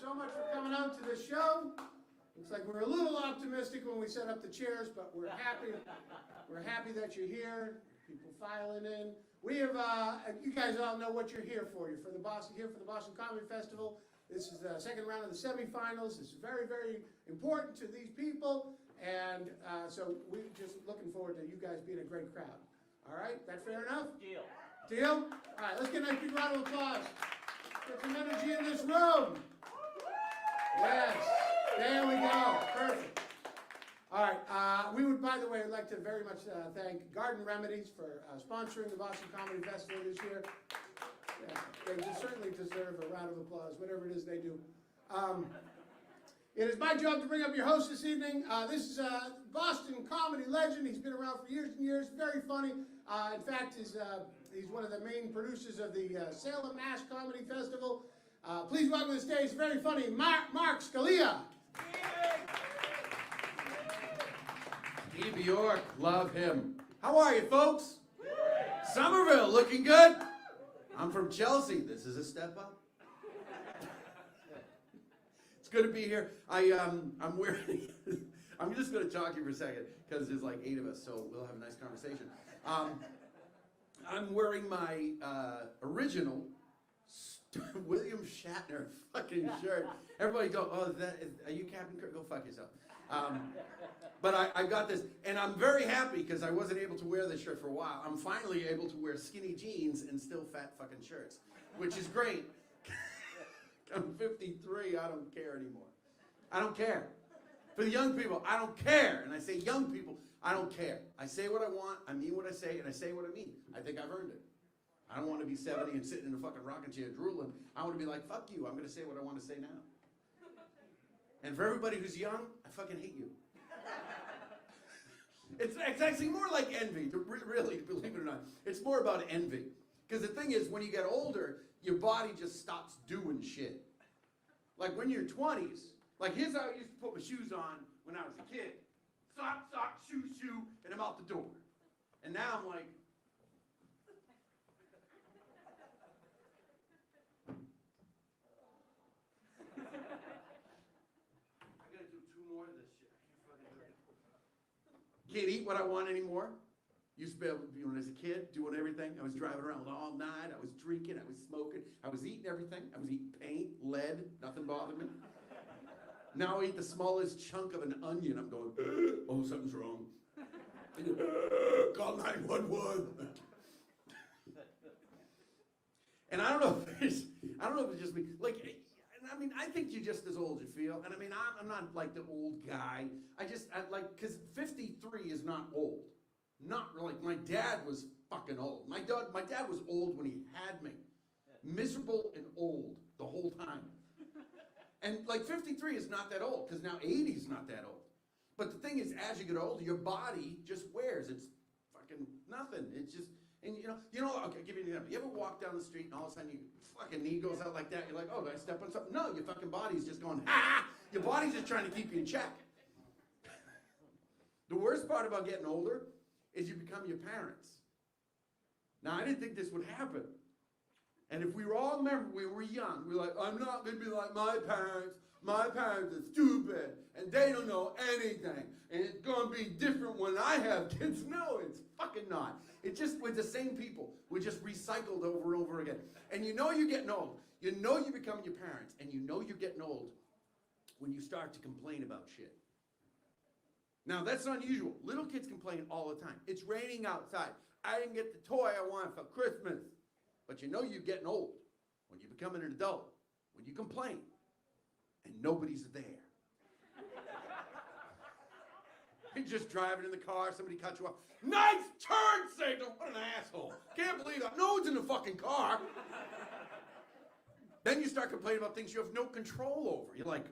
so much for coming out to this show. Looks like we're a little optimistic when we set up the chairs, but we're happy. We're happy that you're here. People filing in. We have, you guys all know what you're here for. You're for the Boston Comedy Festival. This is the second round of the semifinals. It's very, very important to these people, and so we're just looking forward to you guys being a great crowd. All right, that fair enough? Deal. Deal? All right, let's get a nice big round of applause. Get some energy in this room. Yes, there we go. Perfect. All right, we would, by the way, like to very much thank Garden Remedies for sponsoring the Boston Comedy Festival this year. Yeah, they certainly deserve a round of applause, whatever it is they do. It is my job to bring up your host this evening. This is a Boston comedy legend. He's been around for years and years, very funny. In fact, he's one of the main producers of the Salem Mass Comedy Festival. Please welcome to the stage, very funny, Mark Scalia. Steve York, love him. How are you, folks? Somerville, looking good? I'm from Chelsea. This is a step up. It's good to be here. I'm wearing. I'm just going to talk to you for a second because there's like 8 of us, so we'll have a nice conversation. I'm wearing my original William Shatner fucking shirt. Everybody go, oh, are you Captain Kirk? Go fuck yourself. But I got this, and I'm very happy because I wasn't able to wear this shirt for a while. I'm finally able to wear skinny jeans and still fat fucking shirts, which is great. I'm 53, I don't care anymore. I don't care. For the young people, I don't care. And I say young people, I don't care. I say what I want, I mean what I say, and I say what I mean. I think I've earned it. I don't want to be 70 and sitting in a fucking rocking chair drooling. I want to be like, fuck you, I'm going to say what I want to say now. And for everybody who's young, I fucking hate you. It's actually more like envy, really, believe it or not. It's more about envy. Because the thing is, when you get older, your body just stops doing shit. Like when you're 20s, like here's how I used to put my shoes on when I was a kid. Sock, shoe, and I'm out the door. And now I'm like, can't eat what I want anymore. Used to be able to, when I was a kid, doing everything. I was driving around all night. I was drinking. I was smoking. I was eating everything. I was eating paint, lead. Nothing bothered me. Now I eat the smallest chunk of an onion. I'm going, oh, something's wrong. Call 911. And I don't know if it's just me. Like, I mean, I think you're just as old as you feel. And I mean, I'm not like the old guy. Because 53 is not old. Not really. My dad was fucking old. My dad was old when he had me. Miserable and old the whole time. And like 53 is not that old, because now 80 is not that old. But the thing is, as you get older, your body just wears. It's fucking nothing. It's just, and okay, I'll give you an example. You ever walk down the street and all of a sudden your fucking knee goes out like that? You're like, oh, did I step on something? No, your fucking body's just going, ha! Your body's just trying to keep you in check. The worst part about getting older is you become your parents. Now, I didn't think this would happen. And if we were all remember we were young, we were like, I'm not going to be like my parents. My parents are stupid, and they don't know anything. And it's going to be different when I have kids. No, it's fucking not. It's just, we're the same people. We're just recycled over and over again. And you know you're getting old. You know you become your parents, and you know you're getting old when you start to complain about shit. Now, that's unusual. Little kids complain all the time. It's raining outside. I didn't get the toy I wanted for Christmas. But you know you're getting old when you become an adult, when you complain, and nobody's there. You're just driving in the car, somebody cuts you off. Nice turn signal! What an asshole. Can't believe that. No one's in the fucking car. Then you start complaining about things you have no control over. You're like,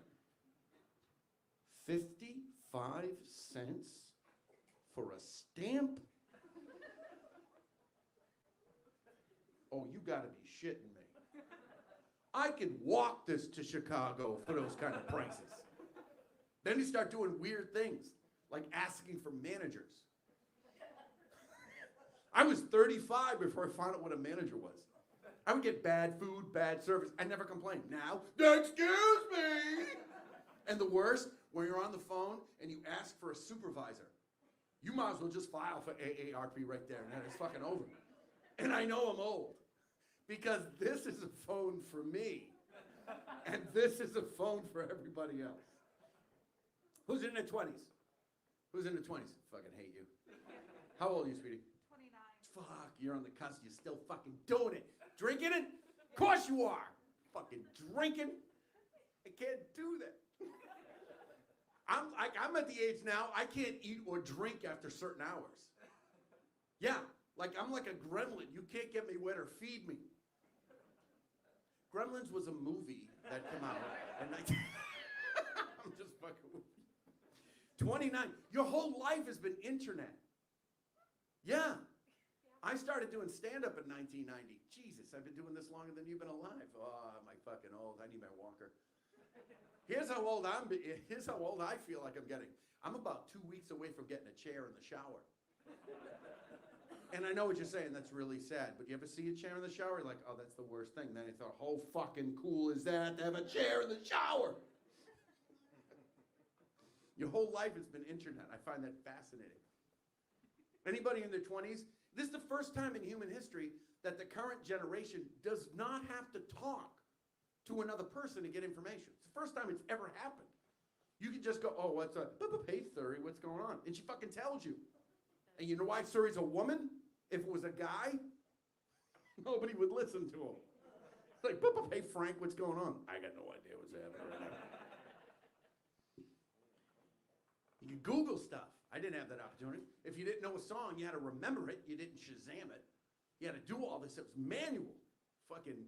55 cents for a stamp? Oh, you gotta be shitting me. I could walk this to Chicago for those kind of prices. Then you start doing weird things, like asking for managers. I was 35 before I found out what a manager was. I would get bad food, bad service. I never complained. Now, excuse me. And the worst, when you're on the phone and you ask for a supervisor, you might as well just file for AARP right there, and then it's fucking over. And I know I'm old, because this is a phone for me, and this is a phone for everybody else. Who's in their 20s? Who's in their 20s? Fucking hate you. How old are you, sweetie? 29. Fuck, you're on the cusp. You're still fucking doing it. Drinking it? Of course you are. Fucking drinking. I can't do that. I'm at the age now, I can't eat or drink after certain hours. Yeah, I'm like a gremlin. You can't get me wet or feed me. Gremlins was a movie that came out in 19... I'm just fucking with you. 29. Your whole life has been internet. Yeah. I started doing stand-up in 1990. Jesus, I've been doing this longer than you've been alive. Oh, am I fucking old? I need my walker. Here's how old I feel like I'm getting. I'm about 2 weeks away from getting a chair in the shower. And I know what you're saying, that's really sad. But you ever see a chair in the shower? You're like, oh, that's the worst thing. Then I thought, how fucking cool is that to have a chair in the shower? Your whole life has been internet. I find that fascinating. Anybody in their 20s? This is the first time in human history that the current generation does not have to talk to another person to get information. It's the first time it's ever happened. You can just go, oh, what's up? Hey, Surrey, what's going on? And she fucking tells you. And you know why Surrey's a woman? If it was a guy, nobody would listen to him. It's like, hey, Frank, what's going on? I got no idea what's happening right now. You can Google stuff. I didn't have that opportunity. If you didn't know a song, you had to remember it. You didn't Shazam it. You had to do all this. It was manual. Fucking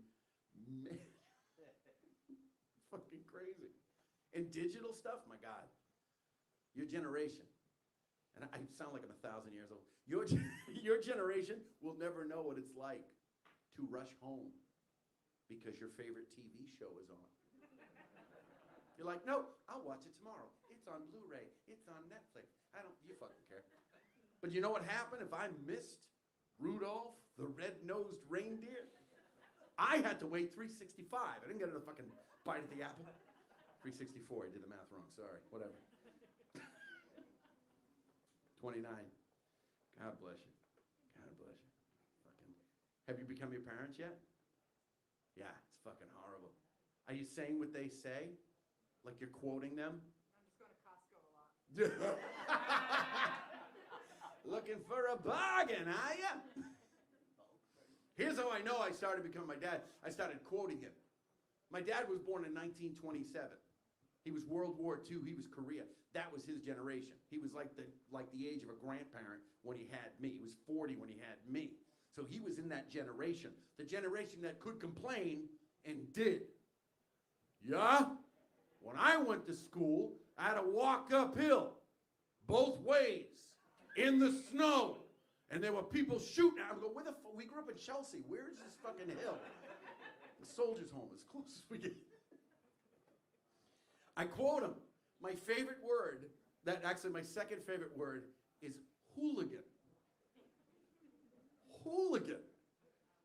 crazy. And digital stuff, my God. Your generation, and I sound like I'm 1,000 years old. Your generation will never know what it's like to rush home because your favorite TV show is on. You're like, no, I'll watch it tomorrow. It's on Blu-ray. It's on Netflix. You fucking care. But you know what happened if I missed Rudolph the Red-Nosed Reindeer? I had to wait 365. I didn't get a fucking bite at the apple. 364, I did the math wrong, sorry, whatever. 29. God bless you. God bless you. Fucking. Have you become your parents yet? Yeah, it's fucking horrible. Are you saying what they say? Like you're quoting them? I'm just going to Costco a lot. Looking for a bargain, are ya? Here's how I know I started becoming my dad. I started quoting him. My dad was born in 1927. He was World War II. He was Korea. That was his generation. He was like the age of a grandparent when he had me. He was 40 when he had me. So he was in that generation. The generation that could complain and did. Yeah? When I went to school, I had to walk uphill both ways in the snow. And there were people shooting. I go, we grew up in Chelsea. Where's this fucking hill? The Soldiers' Home, as close as we get. I quote him. My favorite word, my second favorite word, is hooligan. Hooligan.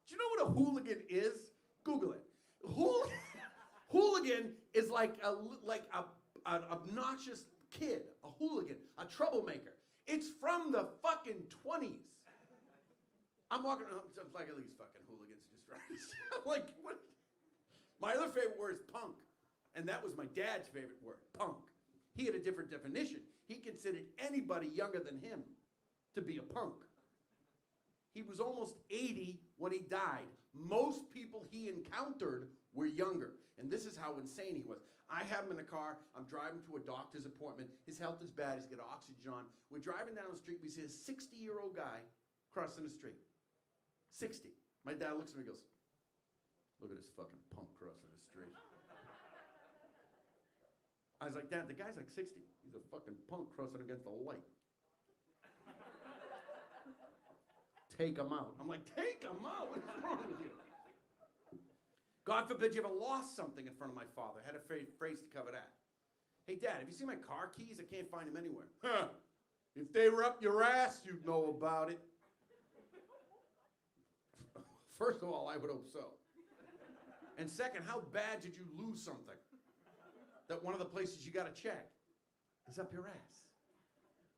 Do you know what a hooligan is? Google it. Hooligan is like an obnoxious kid, a hooligan, a troublemaker. It's from the fucking 20s. I'm walking around, like at least fucking hooligans just I'm like, what? My other favorite word is punk. And that was my dad's favorite word, punk. He had a different definition. He considered anybody younger than him to be a punk. He was almost 80 when he died. Most people he encountered were younger. And this is how insane he was. I have him in a car. I'm driving to a doctor's appointment. His health is bad. He's got oxygen on. We're driving down the street. We see a 60-year-old guy crossing the street. 60. My dad looks at me and goes, look at this fucking punk crossing the street. I was like, Dad, the guy's like 60. He's a fucking punk crossing against the light. Take him out. I'm like, take him out? What's wrong with you? God forbid you ever lost something in front of my father. I had a phrase to cover that. Hey, Dad, have you seen my car keys? I can't find them anywhere. Huh. If they were up your ass, you'd know about it. First of all, I would hope so. And second, how bad did you lose something? That one of the places you got to check is up your ass.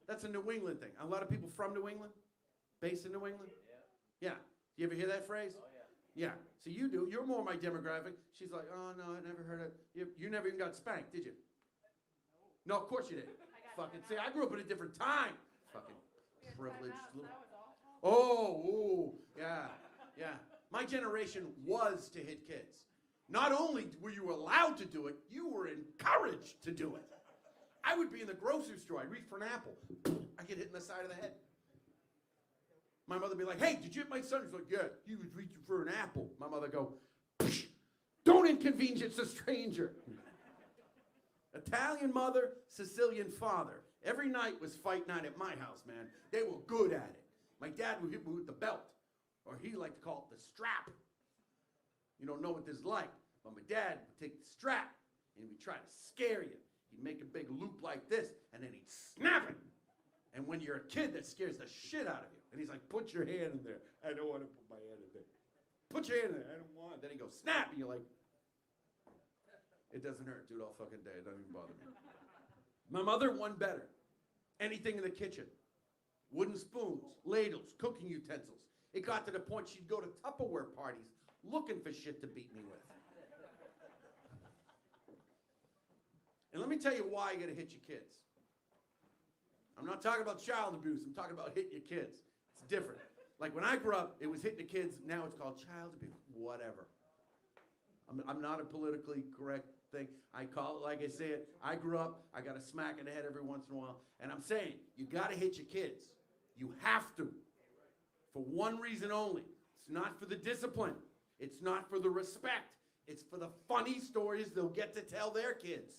That's a New England thing. A lot of people from New England, based in New England. Yeah. You ever hear that phrase? Oh, yeah. Yeah. So you do. You're more my demographic. She's like, oh, no, I never heard it. You never even got spanked, did you? No, of course you didn't. Fucking see, I grew up at a different time. Fucking privileged little. Oh, yeah, yeah. My generation was to hit kids. Not only were you allowed to do it, you were encouraged to do it. I would be in the grocery store. I'd reach for an apple. I get hit in the side of the head. My mother would be like, hey, did you hit my son? He's like, yeah, he was reaching for an apple. My mother would go, don't inconvenience a stranger. Italian mother, Sicilian father. Every night was fight night at my house, man. They were good at it. My dad would hit me with the belt, or he liked to call it the strap. You don't know what this is like, but my dad would take the strap, and he'd try to scare you. He'd make a big loop like this, and then he'd snap it. And when you're a kid, that scares the shit out of you. And he's like, put your hand in there. I don't want to put my hand in there. Put your hand in there. I don't want. Then he goes, snap, and you're like, it doesn't hurt, dude, all fucking day. It doesn't even bother me. My mother won better. Anything in the kitchen. Wooden spoons, ladles, cooking utensils. It got to the point she'd go to Tupperware parties looking for shit to beat me with. And let me tell you why you gotta hit your kids. I'm not talking about child abuse. I'm talking about hitting your kids. It's different. Like when I grew up, it was hitting the kids. Now it's called child abuse. Whatever. I'm not a politically correct thing. I call it like I say it. I grew up, I got a smack in the head every once in a while. And I'm saying, you gotta hit your kids. You have to. For one reason only. It's not for the discipline. It's not for the respect. It's for the funny stories they'll get to tell their kids.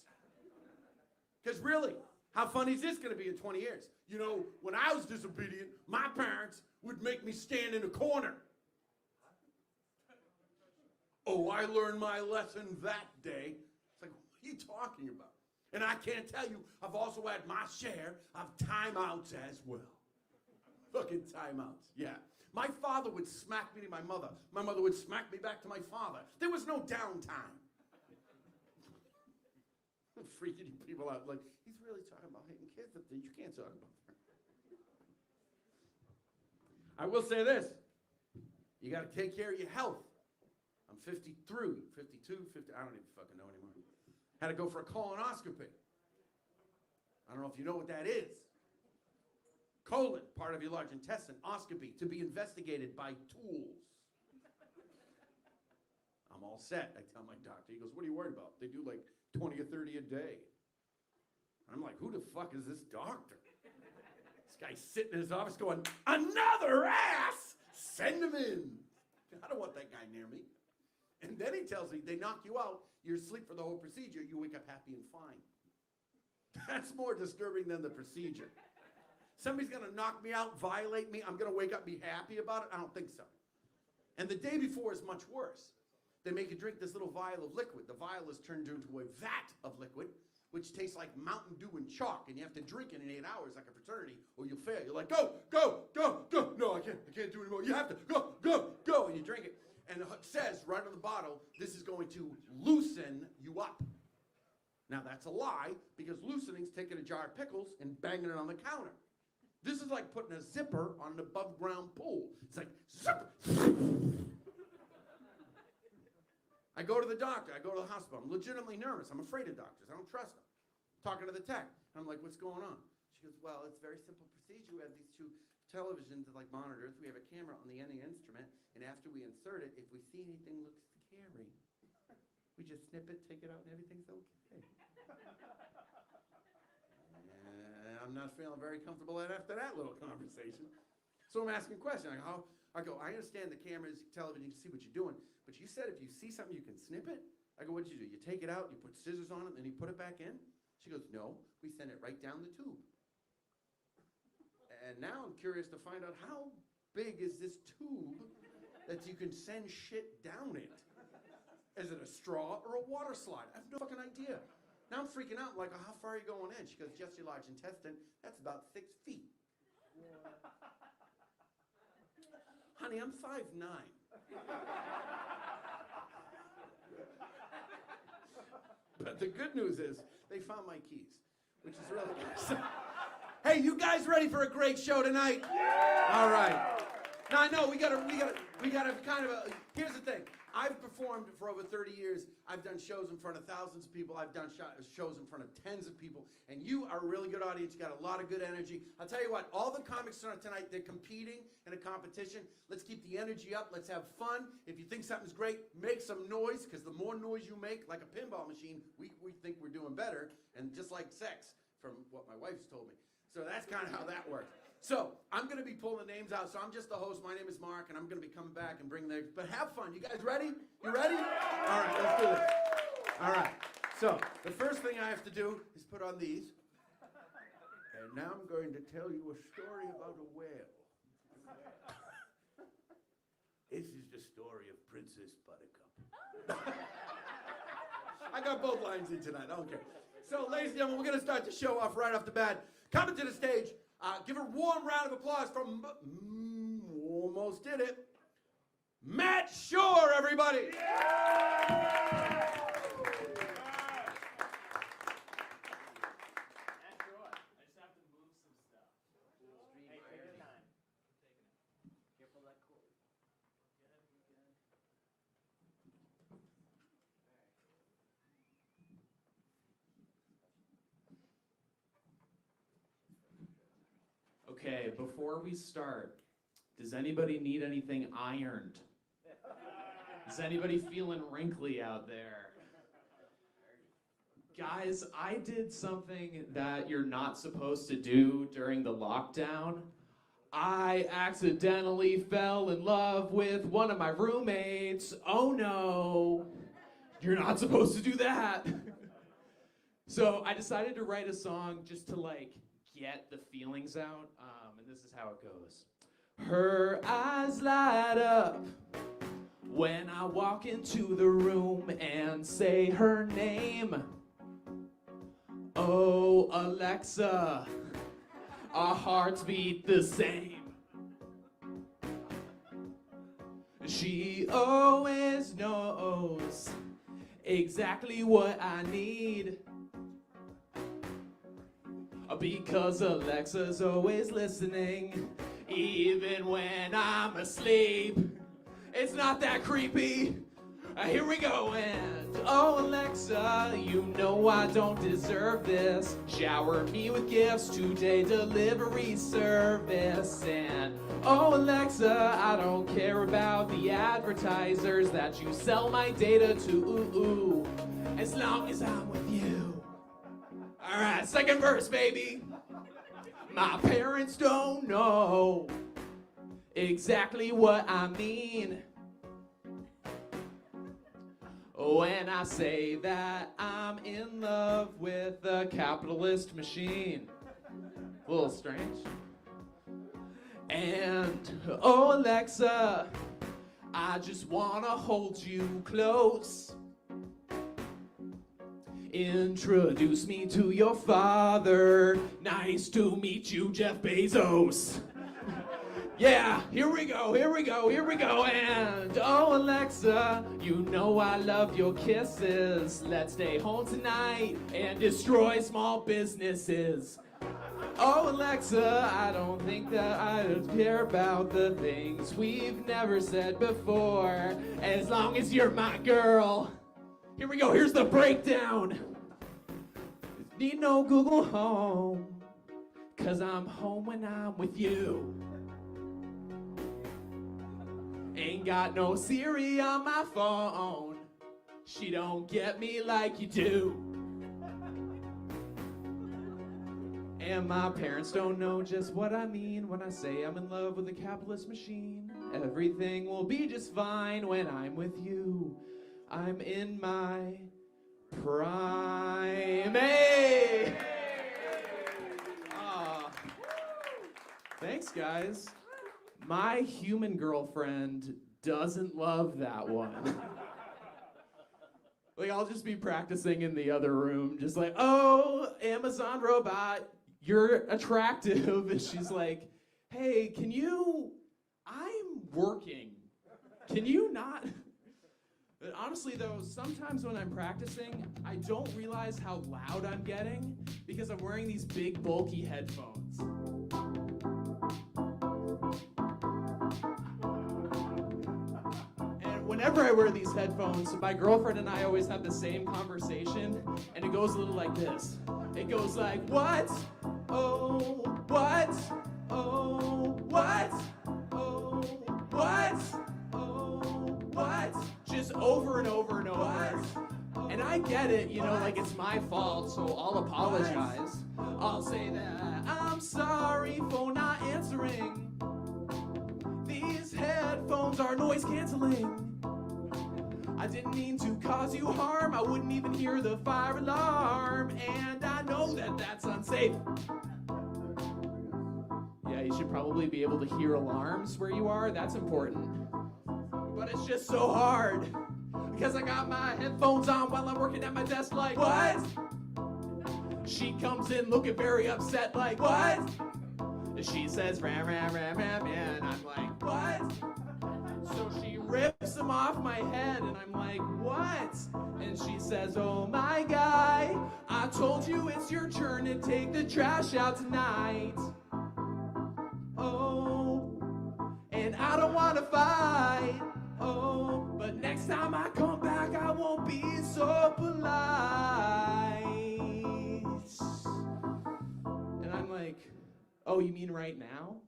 Because really, how funny is this gonna be in 20 years? You know, when I was disobedient, my parents would make me stand in a corner. Oh, I learned my lesson that day. It's like, what are you talking about? And I can't tell you, I've also had my share of timeouts as well. Fucking timeouts, yeah. My father would smack me to my mother. My mother would smack me back to my father. There was no downtime. I'm freaking you people out. Like, he's really talking about hitting kids up there. You can't talk about that. I will say this. You got to take care of your health. I'm 52, 50, I don't even fucking know anymore. Had to go for a colonoscopy. I don't know if you know what that is. Colon, part of your large intestine, oscopy, to be investigated by tools. I'm all set, I tell my doctor. He goes, what are you worried about? They do like 20 or 30 a day. I'm like, who the fuck is this doctor? This guy's sitting in his office going, another ass! Send him in. I don't want that guy near me. And then he tells me, they knock you out, you're asleep for the whole procedure, you wake up happy and fine. That's more disturbing than the procedure. Somebody's gonna knock me out, violate me, I'm gonna wake up and be happy about it? I don't think so. And the day before is much worse. They make you drink this little vial of liquid. The vial is turned into a vat of liquid, which tastes like Mountain Dew and chalk, and you have to drink it in 8 hours like a fraternity, or you'll fail. You're like, go, go, go, go. No, I can't do it anymore. You have to, go, go, go, and you drink it. And it says right on the bottle, this is going to loosen you up. Now that's a lie, because loosening's taking a jar of pickles and banging it on the counter. This is like putting a zipper on an above ground pool. It's like, zip. I go to the doctor, I go to the hospital. I'm legitimately nervous. I'm afraid of doctors. I don't trust them. Talking to the tech. I'm like, what's going on? She goes, well, it's a very simple procedure. We have these two televisions, like monitors. We have a camera on the end of the instrument, and after we insert it, if we see anything looks scary, we just snip it, take it out, and everything's okay. And I'm not feeling very comfortable after that little conversation. So I'm asking questions. I go, I understand the cameras, television, you can see what you're doing, but you said if you see something, you can snip it? I go, what'd you do? You take it out, you put scissors on it, and then you put it back in? She goes, no, we send it right down the tube. And now I'm curious to find out how big is this tube that you can send shit down it? Is it a straw or a water slide? I have no fucking idea. Now I'm freaking out, like, how far are you going in? She goes, just your large intestine, that's about 6 feet. Honey, I'm 5'9". But the good news is they found my keys, which is really good. So, hey, you guys ready for a great show tonight? Yeah! All right. Now I know we gotta kind of here's the thing. I've performed for over 30 years. I've done shows in front of thousands of people. I've done shows in front of tens of people. And you are a really good audience. You got a lot of good energy. I'll tell you what, all the comics tonight, they're competing in a competition. Let's keep the energy up. Let's have fun. If you think something's great, make some noise, because the more noise you make, like a pinball machine, we think we're doing better. And just like sex, from what my wife's told me. So that's kind of how that works. So I'm going to be pulling the names out. So I'm just the host. My name is Mark, and I'm going to be coming back and bringing the. But have fun. You guys ready? You ready? All right, let's do this. All right. So the first thing I have to do is put on these. And now I'm going to tell you a story about a whale. This is the story of Princess Buttercup. I got both lines in tonight. I don't care. So, ladies and gentlemen, we're going to start the show off right off the bat. Coming to the stage. Give a warm round of applause from, almost did it, Matt Shore, everybody. Yeah! Okay, before we start, does anybody need anything ironed? Is anybody feeling wrinkly out there? Guys, I did something that you're not supposed to do during the lockdown. I accidentally fell in love with one of my roommates. Oh no, you're not supposed to do that. So I decided to write a song just to get the feelings out, and this is how it goes. Her eyes light up when I walk into the room and say her name. Oh, Alexa, our hearts beat the same. She always knows exactly what I need. Because Alexa's always listening, even when I'm asleep. It's not that creepy. Here we go, and oh Alexa, you know I don't deserve this. Shower me with gifts, 2-day delivery service. And oh Alexa, I don't care about the advertisers that you sell my data to, as long as I'm with you. All right, second verse, baby. My parents don't know exactly what I mean when I say that I'm in love with the capitalist machine. A little strange. And oh Alexa, I just wanna hold you close. Introduce me to your father. Nice to meet you, Jeff Bezos. Yeah, here we go. And oh, Alexa, you know I love your kisses. Let's stay home tonight and destroy small businesses. Oh, Alexa, I don't think that I care about the things we've never said before. As long as you're my girl. Here we go, here's the breakdown. Need no Google Home, 'cause I'm home when I'm with you. Ain't got no Siri on my phone. She don't get me like you do. And my parents don't know just what I mean when I say I'm in love with the capitalist machine. Everything will be just fine when I'm with you. I'm in my prime. Hey! Thanks, guys. My human girlfriend doesn't love that one. I'll just be practicing in the other room, just like, oh, Amazon robot, you're attractive. And she's like, hey, I'm working. Can you not? But honestly though, sometimes when I'm practicing, I don't realize how loud I'm getting because I'm wearing these big bulky headphones. And whenever I wear these headphones, my girlfriend and I always have the same conversation, and it goes a little like this. It goes like, what? Oh, what? Oh, what? Oh, what? Oh, what? Just over and over and over. And I get it, you know, like it's my fault, so I'll apologize. I'll say that I'm sorry for not answering. These headphones are noise canceling. I didn't mean to cause you harm. I wouldn't even hear the fire alarm. And I know that that's unsafe. Yeah, you should probably be able to hear alarms where you are. That's important. But it's just so hard. Because I got my headphones on while I'm working at my desk like, what? She comes in looking very upset like, what? She says, ram, ram, ram, ram, and I'm like, what? So she rips them off my head, and I'm like, what? And she says, oh my guy, I told you it's your turn to take the trash out tonight. Oh, and I don't want to fight. Oh, but next time I come back, I won't be so polite. And I'm like, oh, you mean right now?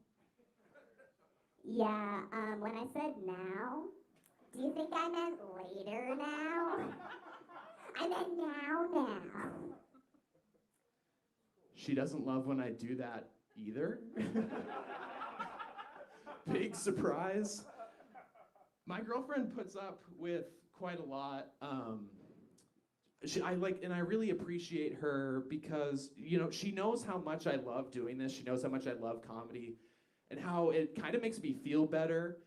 Yeah, when I said now, do you think I meant later now? I meant now. She doesn't love when I do that either. Big surprise. My girlfriend puts up with quite a lot. I really appreciate her because, you know, she knows how much I love doing this. She knows how much I love comedy and how it kind of makes me feel better.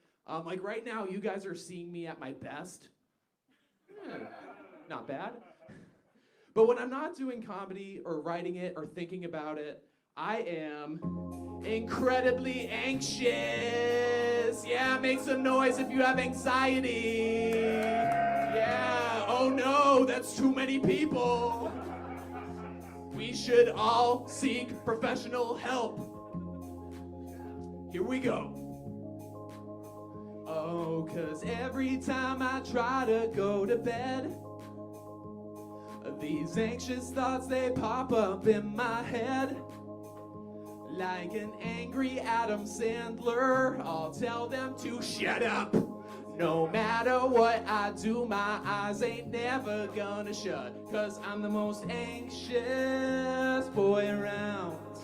Like right now, you guys are seeing me at my best. Not bad. But when I'm not doing comedy or writing it or thinking about it, I am incredibly anxious. Yeah, make some noise if you have anxiety. Yeah, oh no, that's too many people. We should all seek professional help. Here we go. Oh, 'cause every time I try to go to bed, these anxious thoughts, they pop up in my head. Like an angry Adam Sandler, I'll tell them to shut up. No matter what I do, my eyes ain't never gonna shut. 'Cause I'm the most anxious boy around.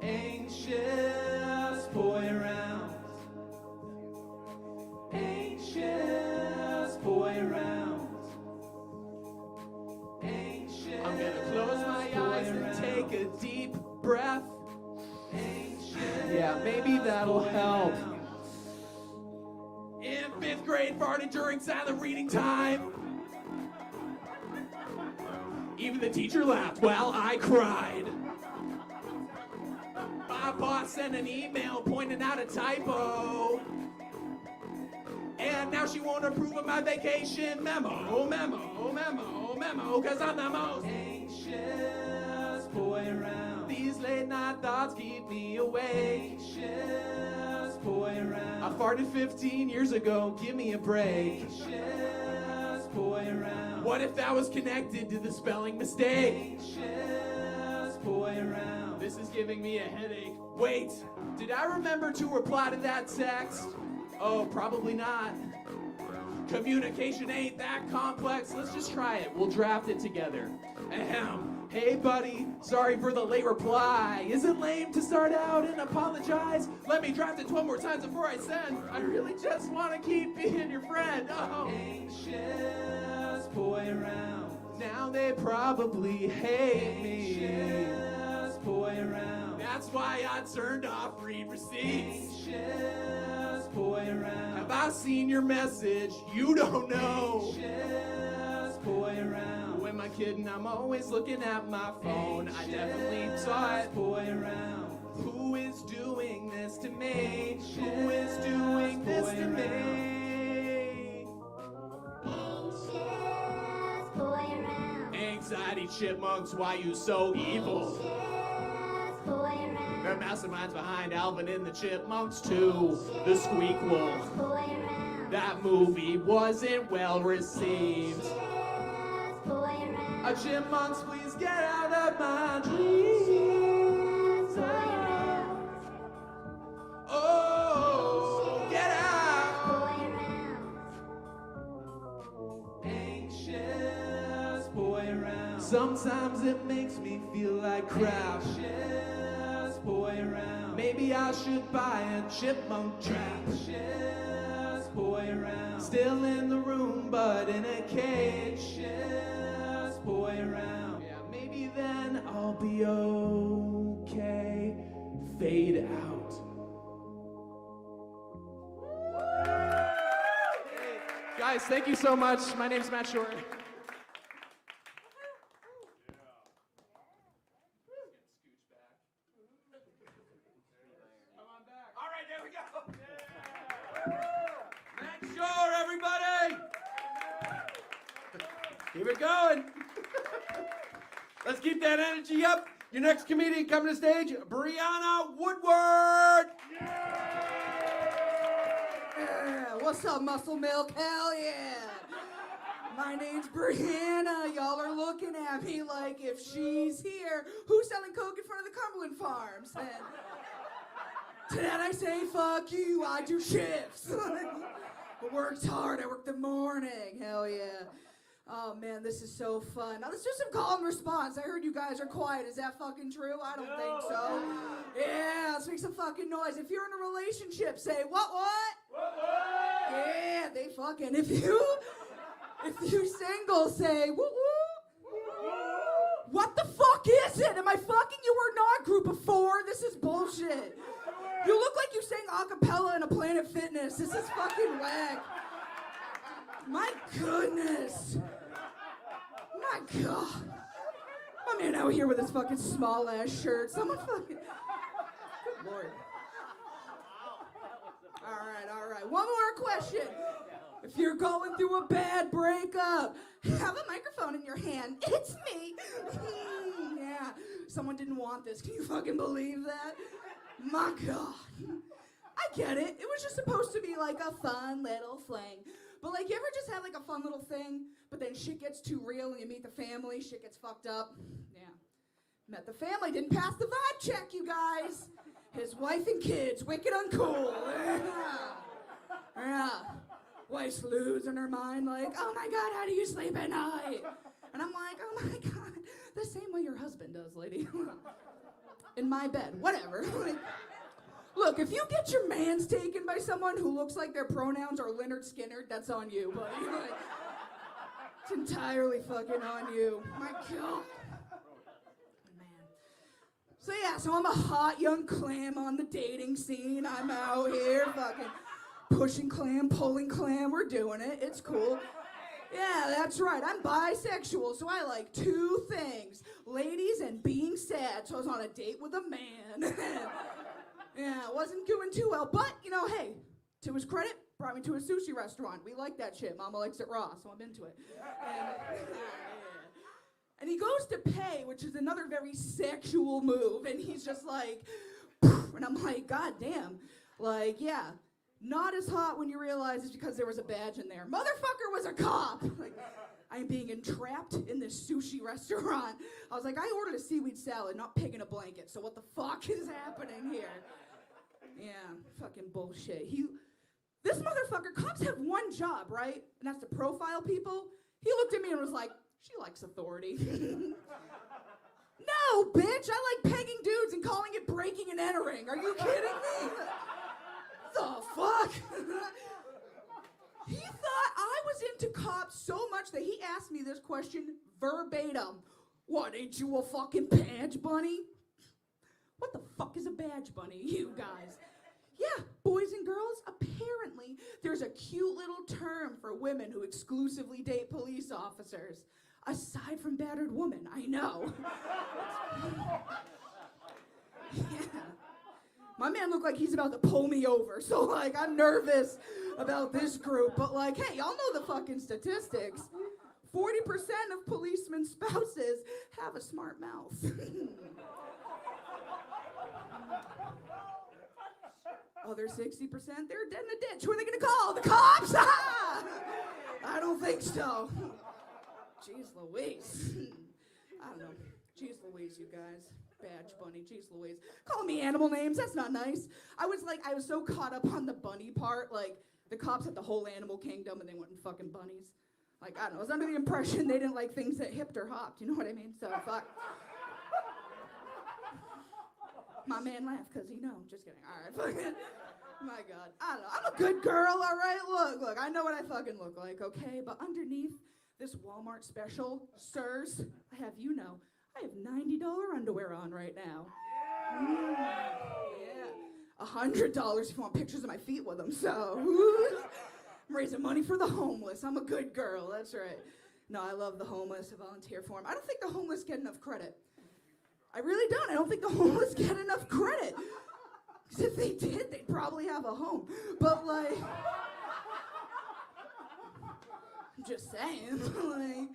Anxious boy around. Anxious boy around. Anxious. I'm gonna close my eyes and take a deep breath. Yeah, maybe that'll help. In 5th grade, farted during silent reading time. Even the teacher laughed while I cried. My boss sent an email pointing out a typo. And now she won't approve of my vacation memo. Memo, 'cause I'm the most anxious boy around. These late night thoughts keep me awake. Anxious boy around. I farted 15 years ago, give me a break. Anxious boy around. What if that was connected to the spelling mistake? Anxious boy around. This is giving me a headache. Wait, did I remember to reply to that text? Oh, probably not. Communication ain't that complex. Let's just try it. We'll draft it together. Ahem. Hey, buddy. Sorry for the late reply. Is it lame to start out and apologize? Let me draft it 12 more times before I send. I really just want to keep being your friend. Oh. Anxious boy around. Now they probably hate me. Anxious boy around. That's why I turned off read receipts. Anxious boy around. Have I seen your message? You don't know. Anxious boy around. Who am I kidding? I'm always looking at my phone. I definitely saw it. Boy around. Who is doing this to me? Who is doing this to me? anxiety chipmunks, why you so evil? They're masterminds behind Alvin and the Chipmunks 2, The Squeakquel. That movie wasn't well received. Chipmunks, please get out of my dreams. Oh, get out. Anxious boy around. Sometimes it makes me feel like crap. Anxious boy around. Maybe I should buy a chipmunk trap. Anxious boy around. Still in the room, but in a cage. Anxious boy around. Yeah, maybe then I'll be okay. Fade out. Guys, thank you so much. My name's Matt Short. All right, there we go. Matt Shore, everybody. Keep it going. Let's keep that energy up. Your next comedian coming to stage, Brianna Woodward. Yeah, what's up, Muscle Milk? Hell yeah! My name's Brianna. Y'all are looking at me like if she's here, who's selling coke in front of the Cumberland Farms? And to that I say, fuck you, I do shifts. I worked hard, I worked the morning, hell yeah. Oh man, this is so fun. Now let's do some call and response. I heard you guys are quiet. Is that fucking true? I don't think so. Yeah, let's make some fucking noise. If you're in a relationship, say what? Yeah, they fucking. If you single, say woo woo. What the fuck is it? Am I fucking you or not? Group of 4? This is bullshit. You look like you sang a cappella in a Planet Fitness. This is fucking whack. My goodness. My God. My man out here with his fucking small ass shirt. Someone fucking. Good Lord. All right. One more question. If you're going through a bad breakup, have a microphone in your hand. It's me. Yeah. Someone didn't want this. Can you fucking believe that? My God. I get it. It was just supposed to be like a fun little fling. But like, you ever just have like a fun little thing, but then shit gets too real and you meet the family, shit gets fucked up? Yeah. Met the family, didn't pass the vibe check, you guys. His wife and kids, wicked uncool. Yeah. Wife's losing her mind like, oh my God, how do you sleep at night? And I'm like, oh my God, the same way your husband does, lady. In my bed, whatever. Like, look, if you get your mans taken by someone who looks like their pronouns are Leonard Skinner, that's on you, buddy. Like, it's entirely fucking on you. My God. Man. So yeah, so I'm a hot young clam on the dating scene. I'm out here fucking pushing clam, pulling clam. We're doing it. It's cool. Yeah, that's right. I'm bisexual, so I like 2 things. Ladies and being sad. So I was on a date with a man. Yeah, it wasn't doing too well, but, you know, hey, to his credit, brought me to a sushi restaurant. We like that shit. Mama likes it raw, so I'm into it. And he goes to pay, which is another very sexual move, and he's just like, and I'm like, God damn. Like, yeah, not as hot when you realize it's because there was a badge in there. Motherfucker was a cop. Like, I'm being entrapped in this sushi restaurant. I was like, I ordered a seaweed salad, not pig in a blanket, so what the fuck is happening here? Yeah, fucking bullshit. This motherfucker, cops have one job, right? And that's to profile people. He looked at me and was like, she likes authority. No, bitch, I like pegging dudes and calling it breaking and entering. Are you kidding me? The fuck? He thought I was into cops so much that he asked me this question verbatim. What, ain't you a fucking badge bunny? What the fuck is a badge bunny, you guys? Yeah, boys and girls, apparently there's a cute little term for women who exclusively date police officers. Aside from battered woman, I know. Yeah. My man looked like he's about to pull me over, so like I'm nervous about this group, but like, hey, y'all know the fucking statistics. 40% of policemen's spouses have a smart mouth. Other 60%, they're dead in a ditch. Who are they gonna call? The cops? I don't think so. Jeez Louise. I don't know. Jeez Louise, you guys. Badge bunny, jeez Louise. Calling me animal names, that's not nice. I was so caught up on the bunny part, like, the cops had the whole animal kingdom and they went and fucking bunnies. Like, I don't know, I was under the impression they didn't like things that hipped or hopped, you know what I mean? So, fuck. My man laughed because he know. Just kidding. All right, fucking. My God. I don't know. I'm a good girl, all right? Look, I know what I fucking look like, okay? But underneath this Walmart special, sirs, I have $90 underwear on right now. Yeah. $100 if you want pictures of my feet with them, so. I'm raising money for the homeless. I'm a good girl, that's right. No, I love the homeless. I volunteer for them. I don't think the homeless get enough credit. I really don't. I don't think the homeless get enough credit. Because if they did, they'd probably have a home. But, like, I'm just saying, like,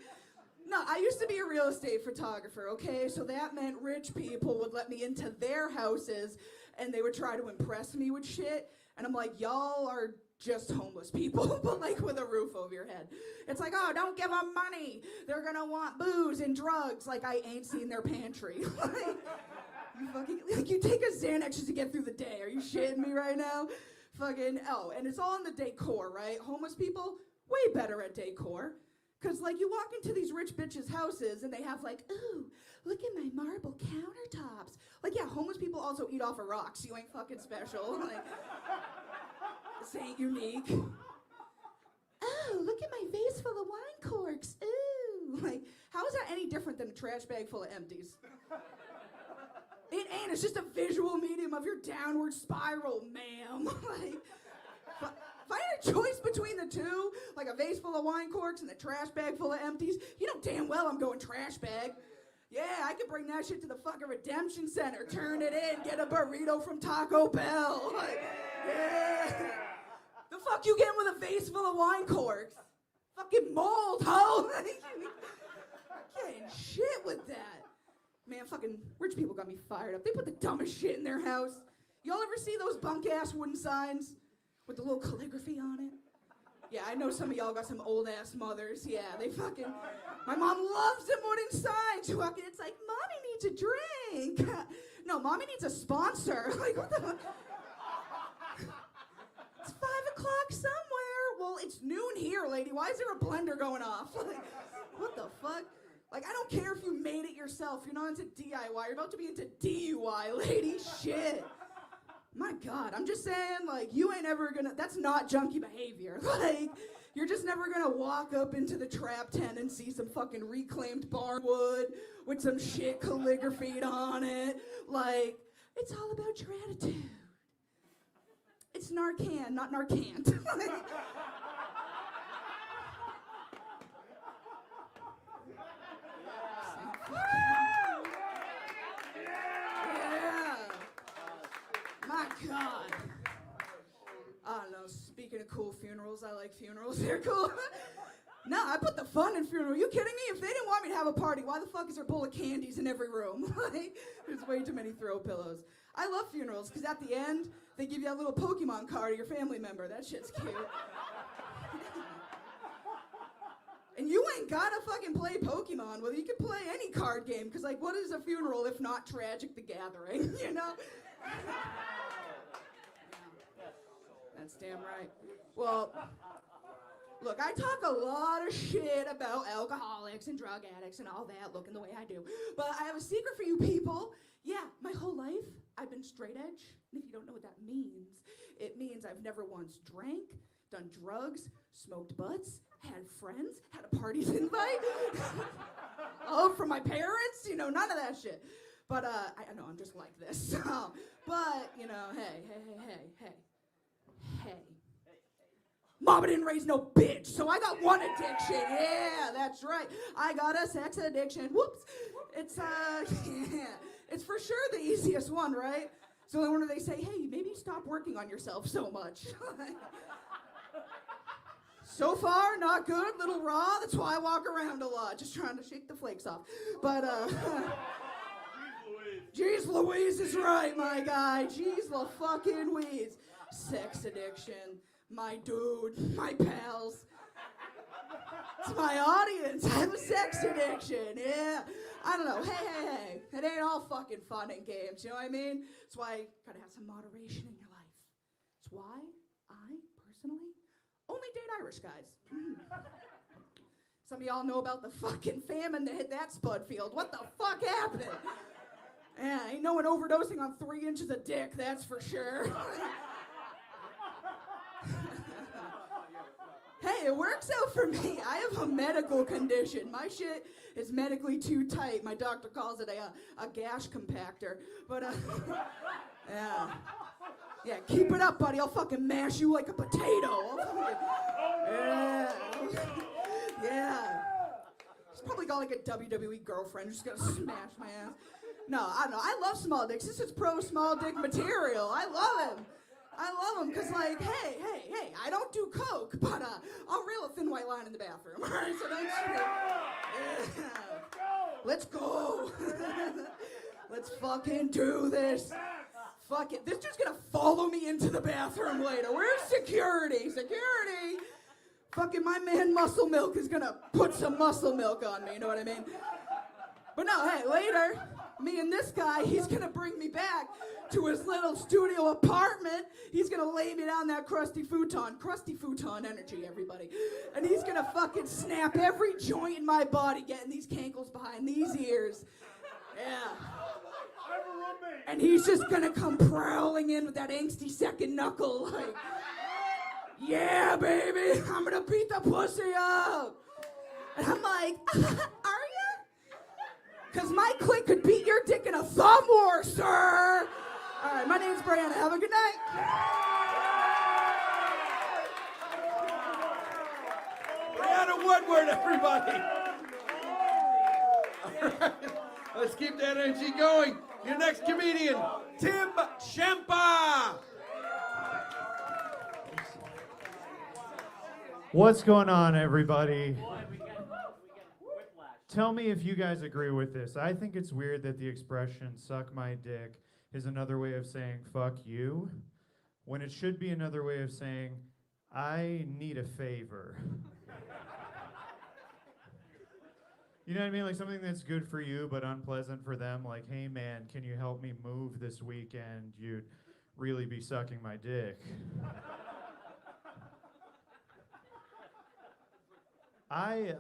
no, I used to be a real estate photographer, okay? So that meant rich people would let me into their houses and they would try to impress me with shit. And I'm like, y'all are just homeless people, but like with a roof over your head. It's like, oh, don't give them money. They're gonna want booze and drugs. Like, I ain't seen their pantry. You take a Xanax just to get through the day. Are you shitting me right now? Oh, and it's all in the decor, right? Homeless people, way better at decor. Because, like, you walk into these rich bitches' houses and they have, like, ooh, look at my marble countertops. Like, yeah, homeless people also eat off of rocks. You ain't fucking special. Like, this ain't unique. Oh, look at my vase full of wine corks. Ooh. Like, how is that any different than a trash bag full of empties? It ain't. It's just a visual medium of your downward spiral, ma'am. Like, if I had a choice between the two, like a vase full of wine corks and a trash bag full of empties, you know damn well I'm going trash bag. Yeah, I could bring that shit to the fucking redemption center, turn it in, get a burrito from Taco Bell. Like, yeah. The fuck you getting with a vase full of wine corks? Fucking mold, ho! Getting shit with that. Man, fucking rich people got me fired up. They put the dumbest shit in their house. Y'all ever see those bunk-ass wooden signs with the little calligraphy on it? Yeah, I know some of y'all got some old-ass mothers. Yeah, they fucking... My mom loves them wooden signs. Fucking, it's like, Mommy needs a drink. No, Mommy needs a sponsor. Like, what the fuck? It's 5 o'clock somewhere. Well, it's noon here, lady. Why is there a blender going off? Like, what the fuck? Like, I don't care if you made it yourself. You're not into DIY. You're about to be into DUI, lady. Shit. My God, I'm just saying, like, you ain't ever gonna, that's not junkie behavior. Like, you're just never gonna walk up into the trap tent and see some fucking reclaimed barnwood with some shit calligraphy on it. Like, it's all about your attitude. It's Narcan, not Narcant. My God. I don't know, speaking of cool funerals, I like funerals. They're cool. No, I put the fun in funeral. Are you kidding me? If they didn't want me to have a party, why the fuck is there a bowl of candies in every room? Like, there's way too many throw pillows. I love funerals, because at the end, they give you a little Pokemon card of your family member. That shit's cute. And you ain't gotta fucking play Pokemon. Well, you can play any card game, because, like, what is a funeral if not Tragic the Gathering, you know? That's damn right. Well, look, I talk a lot of shit about alcoholics and drug addicts and all that, looking the way I do. But I have a secret for you people. Yeah, my whole life, I've been straight edge. And if you don't know what that means, it means I've never once drank, done drugs, smoked butts, had friends, had a party's invite. Oh, from my parents? You know, none of that shit. But, I know, I'm just like this. So, but, you know, hey. Mama didn't raise no bitch, so I got one addiction. Yeah, that's right. I got a sex addiction. Whoops. It's, yeah. It's for sure the easiest one, right? So then when they say, hey, maybe stop working on yourself so much. So far, not good, little raw. That's why I walk around a lot, just trying to shake the flakes off. But, Jeez Louise is right, my guy. Jeez la fucking Louise. Sex addiction, my dude, my pals. It's my audience. I have a sex addiction, yeah. I don't know, hey. It ain't all fucking fun and games, you know what I mean? That's why you gotta have some moderation in your life. It's why I, personally, only date Irish guys. Some of y'all know about the fucking famine that hit that spud field. What the fuck happened? Yeah, ain't no one overdosing on 3 inches of dick, that's for sure. Hey, it works out for me. I have a medical condition. My shit is medically too tight. My doctor calls it a gash compactor. But, yeah, keep it up, buddy. I'll fucking mash you like a potato. Yeah. He's probably got like a WWE girlfriend who's gonna smash my ass. No, I don't know. I love small dicks. This is pro small dick material. I love him. Because, like, hey, I don't do coke, but I'll reel a thin white line in the bathroom. All right, so don't you... Let's go. Let's fucking do this. Fuck it. This dude's gonna follow me into the bathroom later. Where's security? Security! Fucking my man Muscle Milk is gonna put some muscle milk on me, you know what I mean? But no, hey, later, me and this guy, he's gonna bring me back to his little studio apartment. He's gonna lay me down that crusty futon energy, everybody. And he's gonna fucking snap every joint in my body, getting these cankles behind these ears. Yeah. And he's just gonna come prowling in with that angsty second knuckle, like, yeah, baby, I'm gonna beat the pussy up. And I'm like, are you? Because my clique could beat your dick in a thumb war, sir. All right, my name's Brianna. Have a good night. Brianna Woodward, everybody. All right, let's keep that energy going. Your next comedian, Champa. What's going on, everybody? Tell me if you guys agree with this. I think it's weird that the expression suck my dick is another way of saying fuck you, when it should be another way of saying I need a favor. You know what I mean? Like something that's good for you but unpleasant for them. Like, hey man, can you help me move this weekend? You'd really be sucking my dick. I've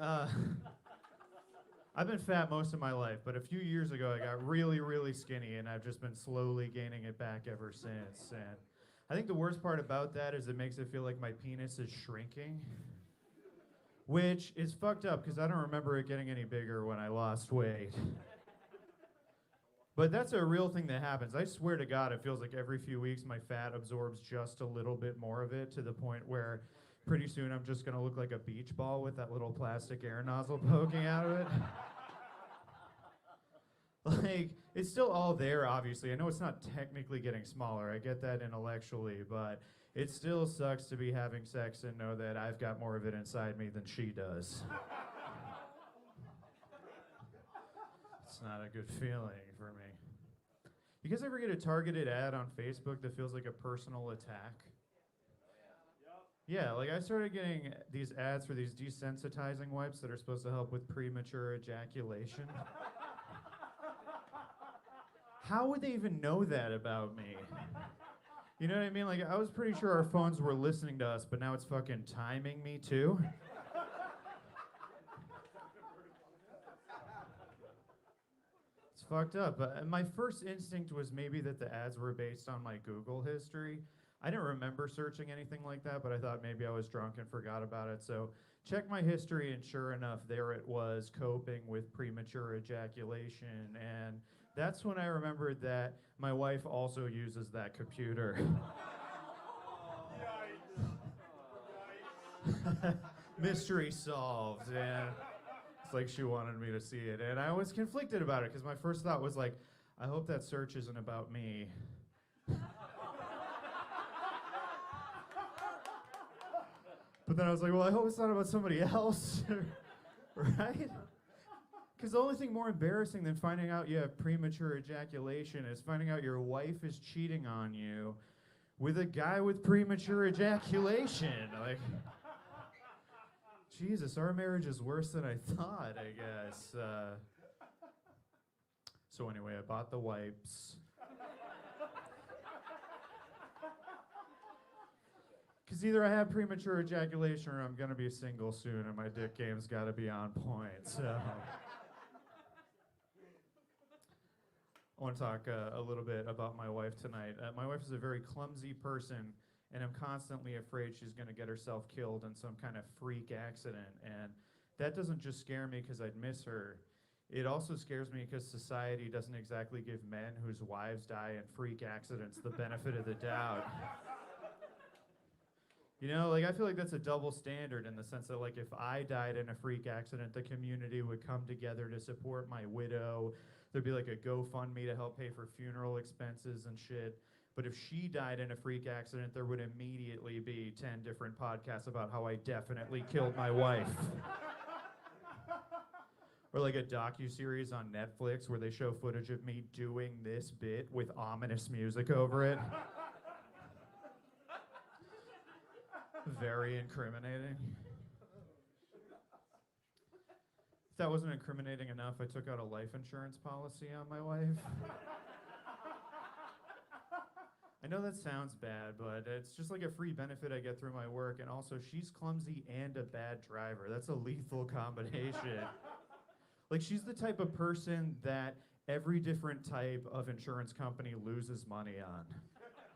been fat most of my life, but a few years ago I got really, really skinny, and I've just been slowly gaining it back ever since. And I think the worst part about that is it makes it feel like my penis is shrinking, which is fucked up because I don't remember it getting any bigger when I lost weight. But that's a real thing that happens. I swear to God, it feels like every few weeks my fat absorbs just a little bit more of it, to the point where pretty soon I'm just gonna look like a beach ball with that little plastic air nozzle poking out of it. Like, it's still all there, obviously. I know it's not technically getting smaller. I get that intellectually, but it still sucks to be having sex and know that I've got more of it inside me than she does. It's not a good feeling for me. You guys ever get a targeted ad on Facebook that feels like a personal attack? Yeah, like I started getting these ads for these desensitizing wipes that are supposed to help with premature ejaculation. How would they even know that about me? You know what I mean? Like, I was pretty sure our phones were listening to us, but now it's fucking timing me too. It's fucked up. My first instinct was maybe that the ads were based on my Google history. I didn't remember searching anything like that, but I thought maybe I was drunk and forgot about it. So checked my history, and sure enough, there it was, coping with premature ejaculation. And that's when I remembered that my wife also uses that computer. Mystery solved. And it's like she wanted me to see it. And I was conflicted about it because my first thought was like, I hope that search isn't about me. But then I was like, well, I hope it's not about somebody else, right? Because the only thing more embarrassing than finding out you have premature ejaculation is finding out your wife is cheating on you with a guy with premature ejaculation. Like, Jesus, our marriage is worse than I thought, I guess. So anyway, I bought the wipes. Because either I have premature ejaculation or I'm going to be single soon and my dick game's got to be on point. So I want to talk a little bit about my wife tonight. My wife is a very clumsy person, and I'm constantly afraid she's going to get herself killed in some kind of freak accident. And that doesn't just scare me because I'd miss her. It also scares me because society doesn't exactly give men whose wives die in freak accidents the benefit of the doubt. You know, like, I feel like that's a double standard in the sense that, like, if I died in a freak accident, the community would come together to support my widow. There'd be, like, a GoFundMe to help pay for funeral expenses and shit. But if she died in a freak accident, there would immediately be 10 different podcasts about how I definitely killed my wife. Or, like, a docuseries on Netflix where they show footage of me doing this bit with ominous music over it. Very incriminating. If that wasn't incriminating enough, I took out a life insurance policy on my wife. I know that sounds bad, but it's just like a free benefit I get through my work, and also she's clumsy and a bad driver. That's a lethal combination. Like, she's the type of person that every different type of insurance company loses money on.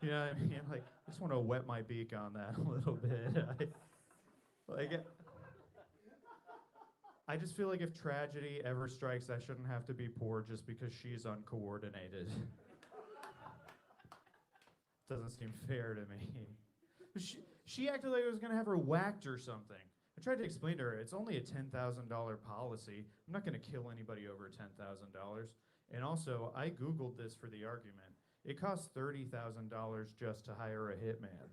You know what I mean? Like, I just want to wet my beak on that a little bit. I just feel like if tragedy ever strikes, I shouldn't have to be poor just because she's uncoordinated. Doesn't seem fair to me. She acted like I was going to have her whacked or something. I tried to explain to her, it's only a $10,000 policy. I'm not going to kill anybody over $10,000. And also, I Googled this for the argument. It costs $30,000 just to hire a hitman.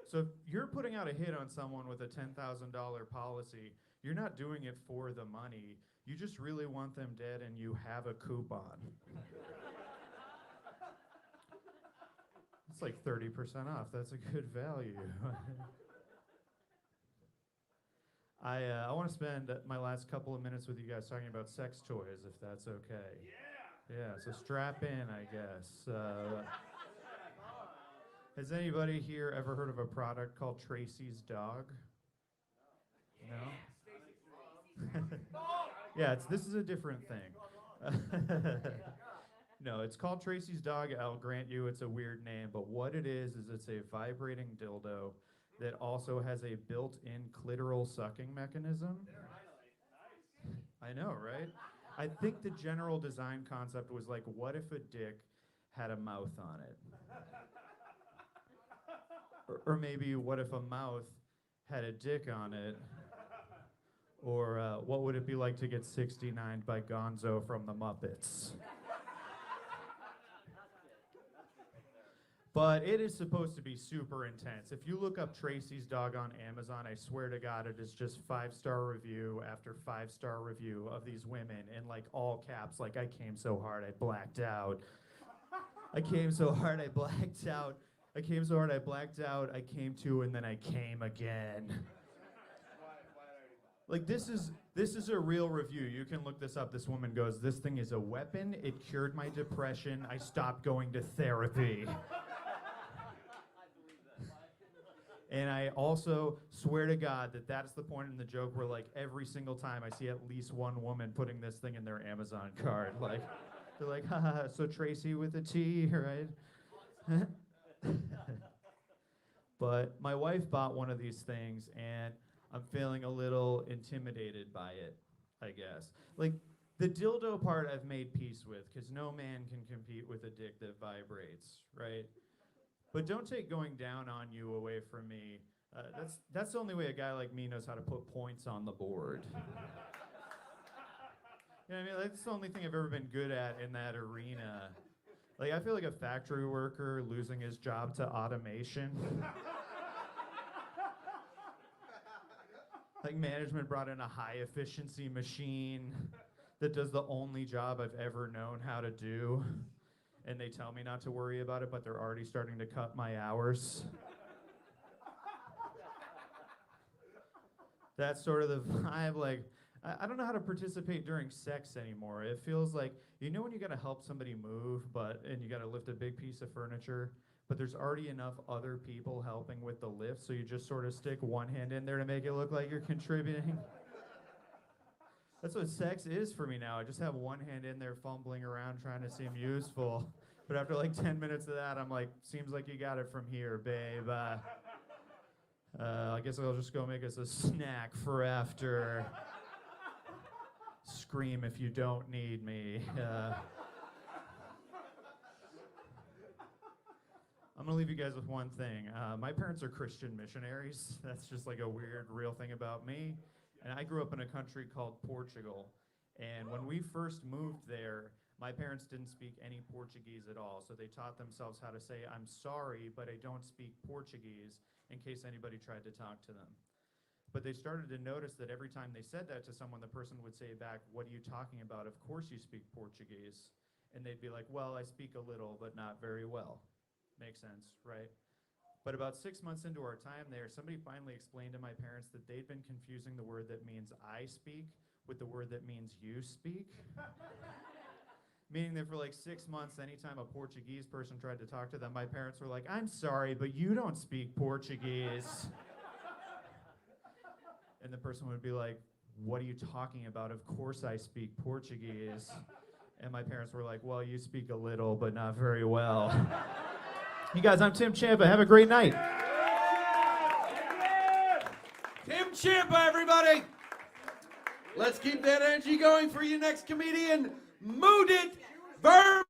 So if you're putting out a hit on someone with a $10,000 policy, you're not doing it for the money. You just really want them dead and you have a coupon. It's like 30% off. That's a good value. I want to spend my last couple of minutes with you guys talking about sex toys, if that's okay. Yeah, so strap in, I guess. Has anybody here ever heard of a product called Tracy's Dog? No? Yeah, this is a different thing. No, it's called Tracy's Dog. I'll grant you it's a weird name, but what it is it's a vibrating dildo that also has a built-in clitoral sucking mechanism. I know, right? I think the general design concept was like, what if a dick had a mouth on it? Or maybe what if a mouth had a dick on it? Or what would it be like to get 69'd by Gonzo from the Muppets? But it is supposed to be super intense. If you look up Tracy's Dog on Amazon, I swear to God, it is just 5-star review after 5-star review of these women in like all caps, like, I came so hard I blacked out. I came so hard I blacked out. I came so hard I blacked out. I came to and then I came again. Like, this is a real review. You can look this up. This woman goes, this thing is a weapon. It cured my depression. I stopped going to therapy. And I also swear to God that that's the point in the joke where, like, every single time I see at least one woman putting this thing in their Amazon cart. Like, they're like, haha, so Tracy with a T, right? But my wife bought one of these things, and I'm feeling a little intimidated by it, I guess. Like, the dildo part I've made peace with, because no man can compete with a dick that vibrates, right? But don't take going down on you away from me. That's the only way a guy like me knows how to put points on the board. You know what I mean? That's the only thing I've ever been good at in that arena. Like, I feel like a factory worker losing his job to automation. Like, management brought in a high-efficiency machine that does the only job I've ever known how to do. And they tell me not to worry about it, but they're already starting to cut my hours. That's sort of the vibe. Like, I don't know how to participate during sex anymore. It feels like, you know when you gotta help somebody move, and you gotta lift a big piece of furniture, but there's already enough other people helping with the lift, so you just sort of stick one hand in there to make it look like you're contributing. That's what sex is for me now. I just have one hand in there fumbling around trying to seem useful. But after like 10 minutes of that, I'm like, seems like you got it from here, babe. I guess I'll just go make us a snack for after. Scream if you don't need me. I'm gonna leave you guys with one thing. My parents are Christian missionaries. That's just like a weird, real thing about me. And I grew up in a country called Portugal. And when we first moved there, my parents didn't speak any Portuguese at all. So they taught themselves how to say, I'm sorry, but I don't speak Portuguese, in case anybody tried to talk to them. But they started to notice that every time they said that to someone, the person would say back, what are you talking about? Of course you speak Portuguese. And they'd be like, well, I speak a little, but not very well. Makes sense, right? But about 6 months into our time there, somebody finally explained to my parents that they'd been confusing the word that means I speak with the word that means you speak. Meaning that for like 6 months, anytime a Portuguese person tried to talk to them, my parents were like, I'm sorry, but you don't speak Portuguese. And the person would be like, what are you talking about? Of course I speak Portuguese. And my parents were like, well, you speak a little, but not very well. You guys, I'm Tim Champa. Have a great night. Tim Champa, everybody. Let's keep that energy going for your next comedian, Mudit Verma.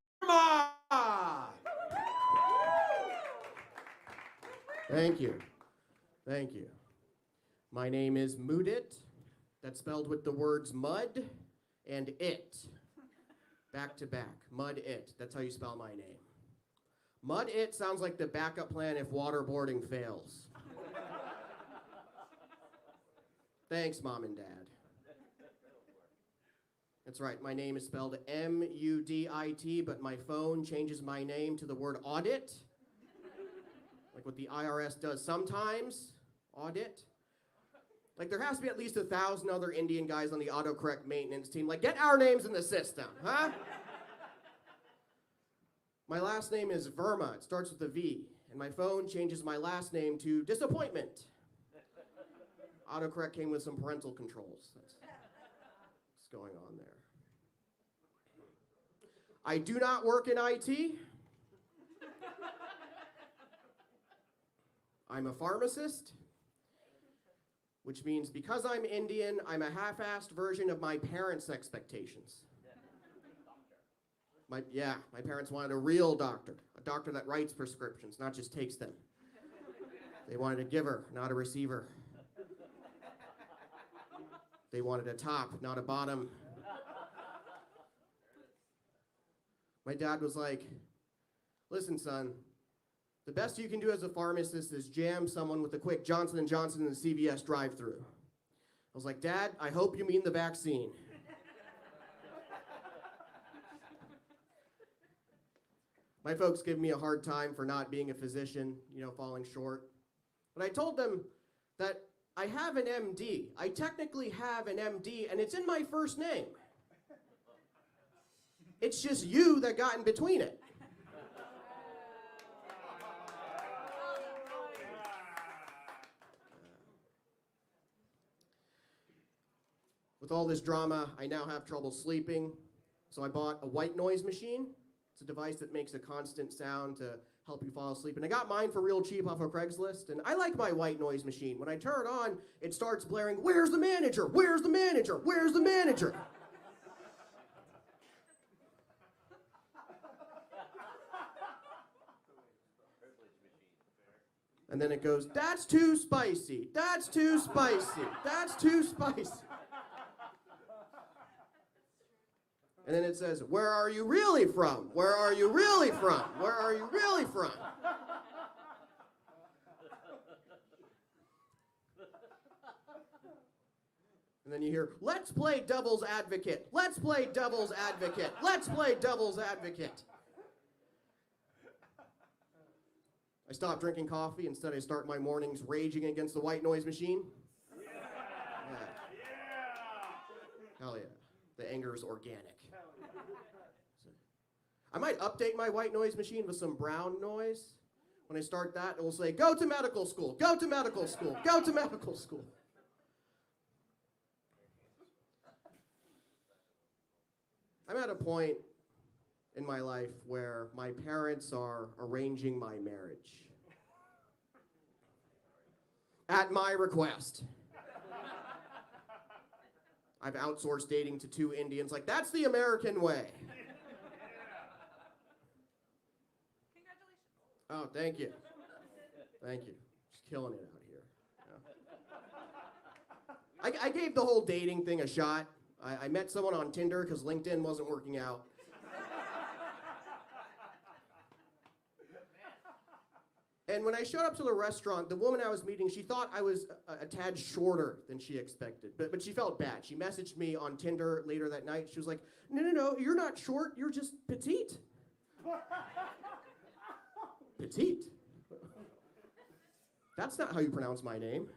Thank you. Thank you. My name is Mudit. That's spelled with the words mud and it. Back to back. Mud it. That's how you spell my name. Mud it sounds like the backup plan if waterboarding fails. Thanks, Mom and Dad. That's right, my name is spelled M-U-D-I-T, but my phone changes my name to the word audit. Like what the IRS does sometimes. Audit. Like there has to be at least 1,000 other Indian guys on the autocorrect maintenance team. Like, get our names in the system, huh? My last name is Verma. It starts with a V. And my phone changes my last name to disappointment. Autocorrect came with some parental controls. That's what's going on there. I do not work in IT. I'm a pharmacist, which means because I'm Indian, I'm a half-assed version of my parents' expectations. My parents wanted a real doctor, a doctor that writes prescriptions, not just takes them. They wanted a giver, not a receiver. They wanted a top, not a bottom. My dad was like, listen, son, the best you can do as a pharmacist is jam someone with a quick Johnson & Johnson in the CVS drive-thru. I was like, Dad, I hope you mean the vaccine. My folks give me a hard time for not being a physician, falling short. But I told them that I have an MD. I technically have an MD, and it's in my first name. It's just you that got in between it. With all this drama, I now have trouble sleeping, so I bought a white noise machine. It's a device that makes a constant sound to help you fall asleep. And I got mine for real cheap off of Craigslist, and I like my white noise machine. When I turn it on, it starts blaring, "Where's the manager? Where's the manager? Where's the manager?" And then it goes, "That's too spicy. That's too spicy. That's too spicy." And then it says, where are you really from? Where are you really from? Where are you really from? And then you hear, let's play devil's advocate. Let's play devil's advocate. Let's play devil's advocate. I stop drinking coffee. Instead, I start my mornings raging against the white noise machine. Yeah. Hell yeah. The anger is organic. I might update my white noise machine with some brown noise. When I start that, it will say, go to medical school, go to medical school, go to medical school. I'm at a point in my life where my parents are arranging my marriage. At my request. I've outsourced dating to 2 Indians. Like, that's the American way. Congratulations. Oh, thank you. Thank you. Just killing it out here. Yeah. I gave the whole dating thing a shot. I met someone on Tinder because LinkedIn wasn't working out. And when I showed up to the restaurant, the woman I was meeting, she thought I was a tad shorter than she expected. But she felt bad. She messaged me on Tinder later that night. She was like, no, you're not short. You're just petite. Petite? That's not how you pronounce my name.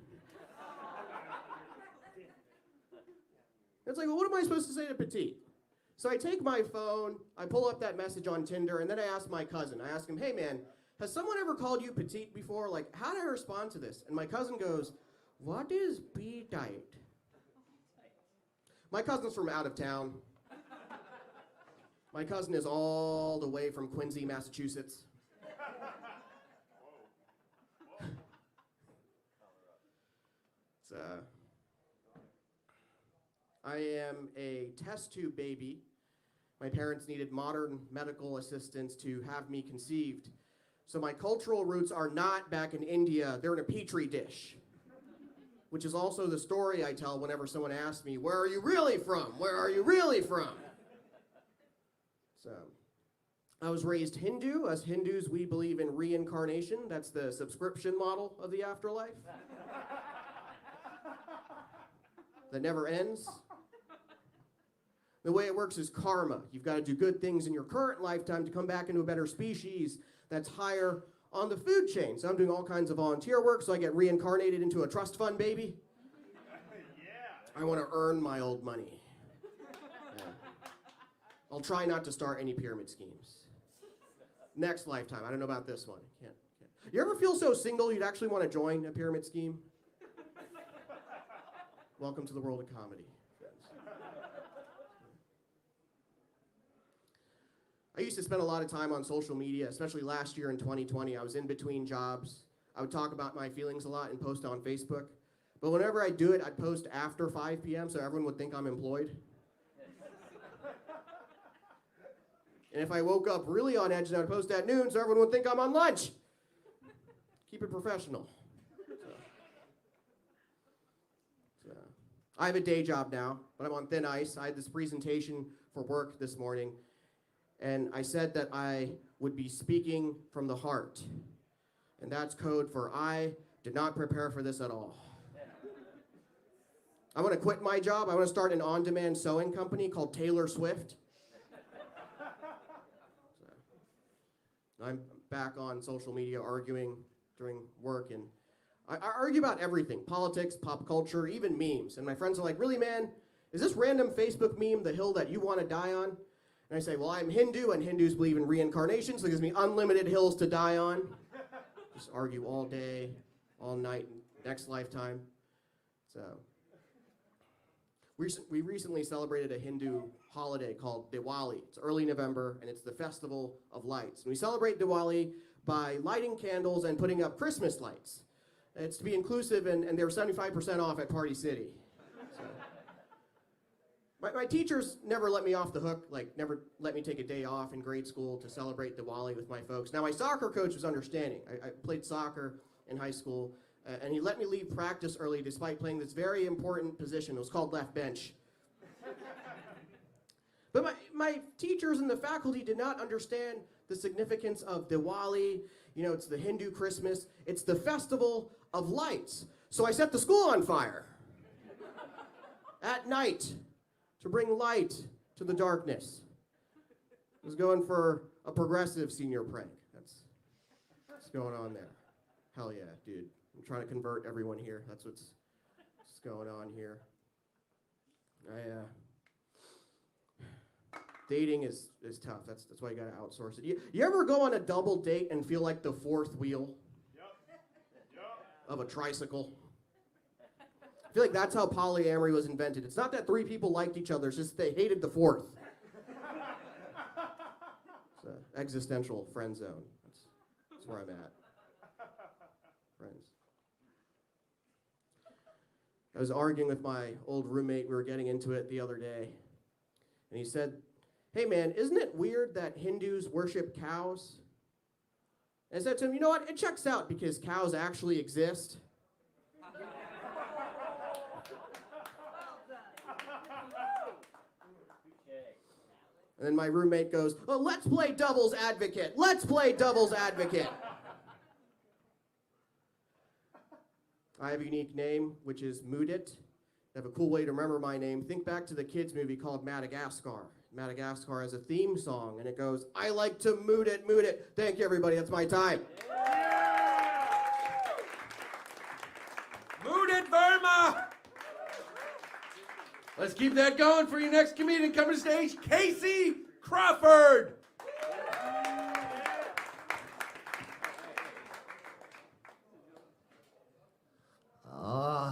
It's like, well, what am I supposed to say to petite? So I take my phone, I pull up that message on Tinder, and then I ask my cousin. I ask him, hey man, has someone ever called you petite before? Like, how do I respond to this? And my cousin goes, what is petite? My cousin's from out of town. My cousin is all the way from Quincy, Massachusetts. I am a test tube baby. My parents needed modern medical assistance to have me conceived. So my cultural roots are not back in India, they're in a petri dish. Which is also the story I tell whenever someone asks me, where are you really from? Where are you really from? So, I was raised Hindu. As Hindus, we believe in reincarnation. That's the subscription model of the afterlife. That never ends. The way it works is karma. You've got to do good things in your current lifetime to come back into a better species that's higher on the food chain. So I'm doing all kinds of volunteer work, so I get reincarnated into a trust fund baby. Yeah. I want to earn my old money. Yeah. I'll try not to start any pyramid schemes. Next lifetime. I don't know about this one. Can't. You ever feel so single you'd actually want to join a pyramid scheme? Welcome to the world of comedy. I used to spend a lot of time on social media, especially last year in 2020. I was in between jobs. I would talk about my feelings a lot and post on Facebook. But whenever I do it, I'd post after 5 p.m. so everyone would think I'm employed. And if I woke up really on edge, then I'd post at noon so everyone would think I'm on lunch. Keep it professional. I have a day job now, but I'm on thin ice. I had this presentation for work this morning. And I said that I would be speaking from the heart. And that's code for I did not prepare for this at all. I want to quit my job. I want to start an on-demand sewing company called Taylor Swift. I'm back on social media arguing during work, and I argue about everything, politics, pop culture, even memes. And my friends are like, really, man, is this random Facebook meme the hill that you want to die on? And I say, well, I'm Hindu, and Hindus believe in reincarnation, so it gives me unlimited hills to die on. Just argue all day, all night, next lifetime. So, we recently celebrated a Hindu holiday called Diwali. It's early November, and it's the Festival of Lights. And we celebrate Diwali by lighting candles and putting up Christmas lights. It's to be inclusive, and they were 75% off at Party City. So. My teachers never let me off the hook, like never let me take a day off in grade school to celebrate Diwali with my folks. Now my soccer coach was understanding. I played soccer in high school, and he let me leave practice early despite playing this very important position. It was called left bench. But my teachers and the faculty did not understand the significance of Diwali. You know, it's the Hindu Christmas. It's the festival of lights. So I set the school on fire at night to bring light to the darkness. I was going for a progressive senior prank. That's what's going on there. Hell yeah, dude. I'm trying to convert everyone here. That's what's going on here. Dating is tough. That's why you gotta outsource it. You ever go on a double date and feel like the fourth wheel of a tricycle? I feel like that's how polyamory was invented. It's not that 3 people liked each other, it's just they hated the fourth. It's an existential friend zone. That's where I'm at. Friends. I was arguing with my old roommate. We were getting into it the other day. And he said, "Hey man, isn't it weird that Hindus worship cows?" And I said to him, "You know what? It checks out because cows actually exist." And then my roommate goes, "Well, let's play devil's advocate. Let's play devil's advocate." I have a unique name, which is Moodit. I have a cool way to remember my name. Think back to the kids' movie called Madagascar. Madagascar has a theme song, and it goes, "I like to mood it, mood it." Thank you, everybody. That's my time. Mood it, Verma! Let's keep that going for your next comedian. Coming to stage, Casey Crawford.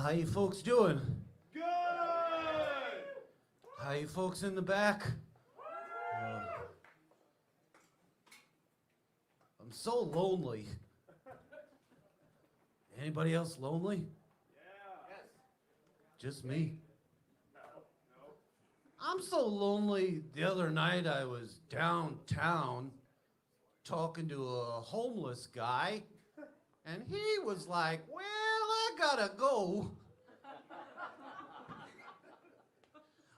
How you folks doing? Good! How you folks in the back? I'm so lonely. Anybody else lonely? Yeah. Just me? No. I'm so lonely. The other night I was downtown talking to a homeless guy, and he was like, "Well, I gotta go."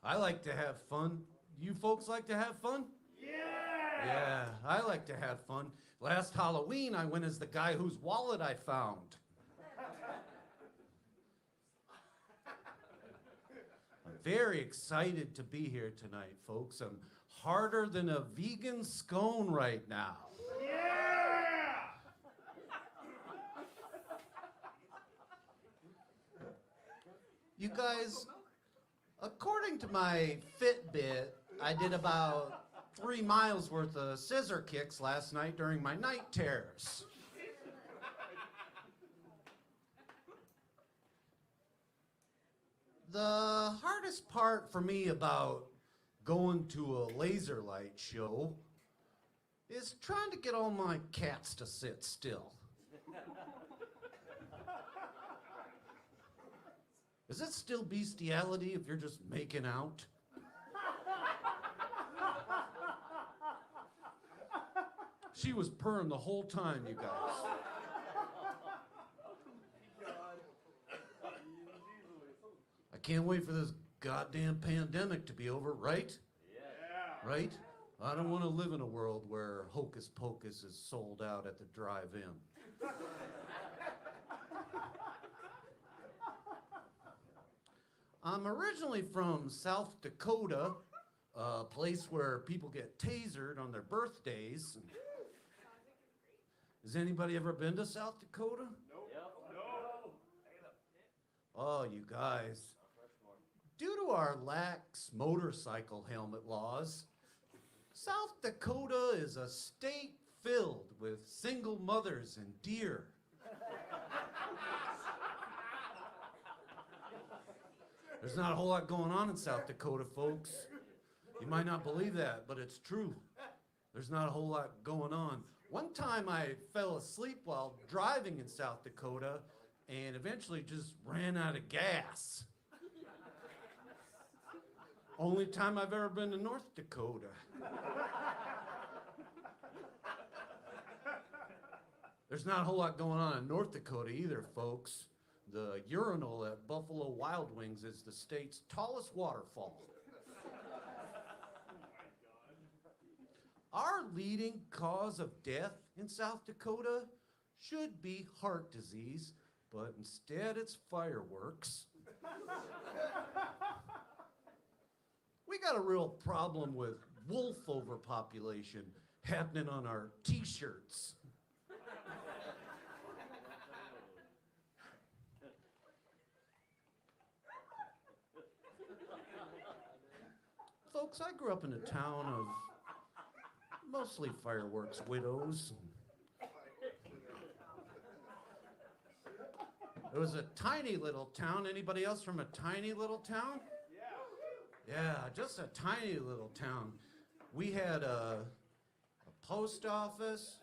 I like to have fun. You folks like to have fun? Yeah! Yeah, I like to have fun. Last Halloween, I went as the guy whose wallet I found. I'm very excited to be here tonight, folks. I'm harder than a vegan scone right now. Yeah! You guys, according to my Fitbit, I did about 3 miles worth of scissor kicks last night during my night terrors. The hardest part for me about going to a laser light show is trying to get all my cats to sit still. Is it still bestiality if you're just making out? She was purring the whole time, you guys. I can't wait for this goddamn pandemic to be over, right? Yeah. Right? I don't want to live in a world where Hocus Pocus is sold out at the drive-in. I'm originally from South Dakota, a place where people get tasered on their birthdays. Has anybody ever been to South Dakota? Nope. No. Oh, you guys. Due to our lax motorcycle helmet laws, South Dakota is a state filled with single mothers and deer. There's not a whole lot going on in South Dakota, folks. You might not believe that, but it's true. There's not a whole lot going on. One time I fell asleep while driving in South Dakota and eventually just ran out of gas. Only time I've ever been to North Dakota. There's not a whole lot going on in North Dakota either, folks. The urinal at Buffalo Wild Wings is the state's tallest waterfall. Our leading cause of death in South Dakota should be heart disease, but instead it's fireworks. We got a real problem with wolf overpopulation happening on our t-shirts. Folks, I grew up in a town of mostly fireworks widows. It was a tiny little town. Anybody else from a tiny little town? Yeah, just a tiny little town. We had a post office,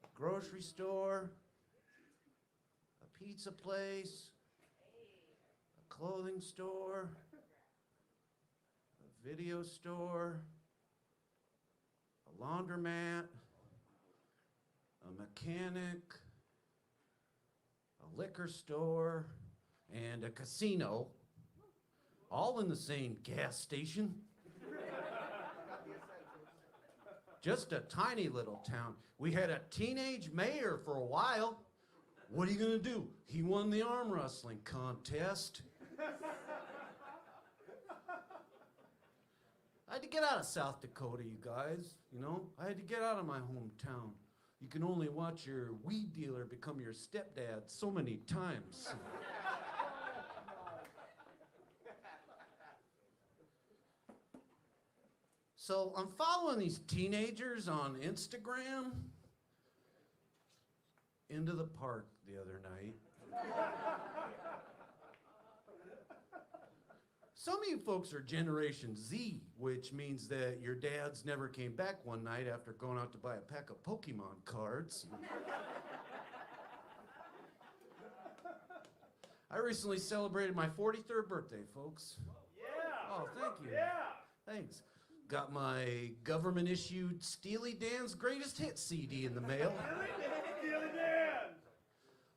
a grocery store, a pizza place, a clothing store, a video store, a laundromat, a mechanic, a liquor store, and a casino, all in the same gas station. Just a tiny little town. We had a teenage mayor for a while. What are you gonna do? He won the arm wrestling contest. I had to get out of South Dakota, you guys, you know? I had to get out of my hometown. You can only watch your weed dealer become your stepdad so many times. So I'm following these teenagers on Instagram into the park the other night. Some of you folks are Generation Z, which means that your dads never came back one night after going out to buy a pack of Pokemon cards. I recently celebrated my 43rd birthday, folks. Yeah! Oh, thank you. Yeah! Thanks. Got my government-issued Steely Dan's Greatest Hits CD in the mail. Steely Dan!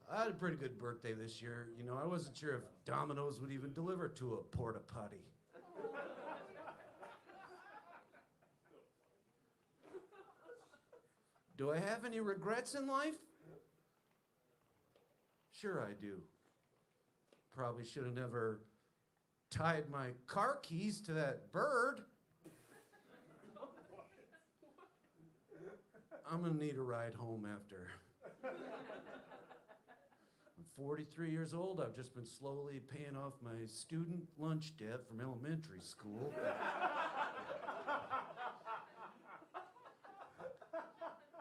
I had a pretty good birthday this year. You know, I wasn't sure if Domino's would even deliver to a porta potty. Do I have any regrets in life? Sure I do. Probably should have never tied my car keys to that bird. I'm gonna need a ride home after. I'm 43 years old. I've just been slowly paying off my student lunch debt from elementary school.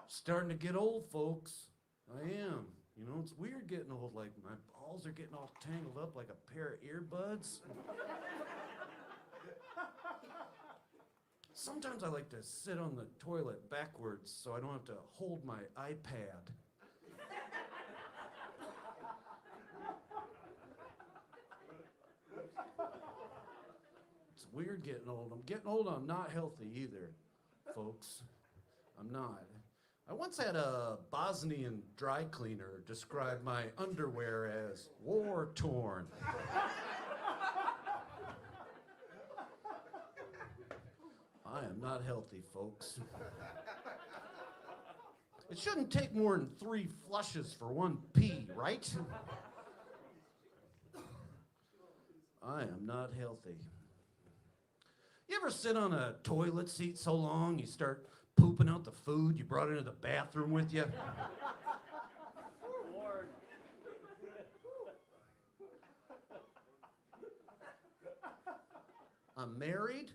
Starting to get old, folks. I am. You know, it's weird getting old. Like, my balls are getting all tangled up like a pair of earbuds. Sometimes I like to sit on the toilet backwards so I don't have to hold my iPad. It's weird getting old. I'm getting old, I'm not healthy either, folks. I'm not. I once had a Bosnian dry cleaner describe my underwear as war-torn. I am not healthy, folks. It shouldn't take more than 3 flushes for 1 pee, right? I am not healthy. You ever sit on a toilet seat so long you start pooping out the food you brought into the bathroom with you? Lord. I'm married.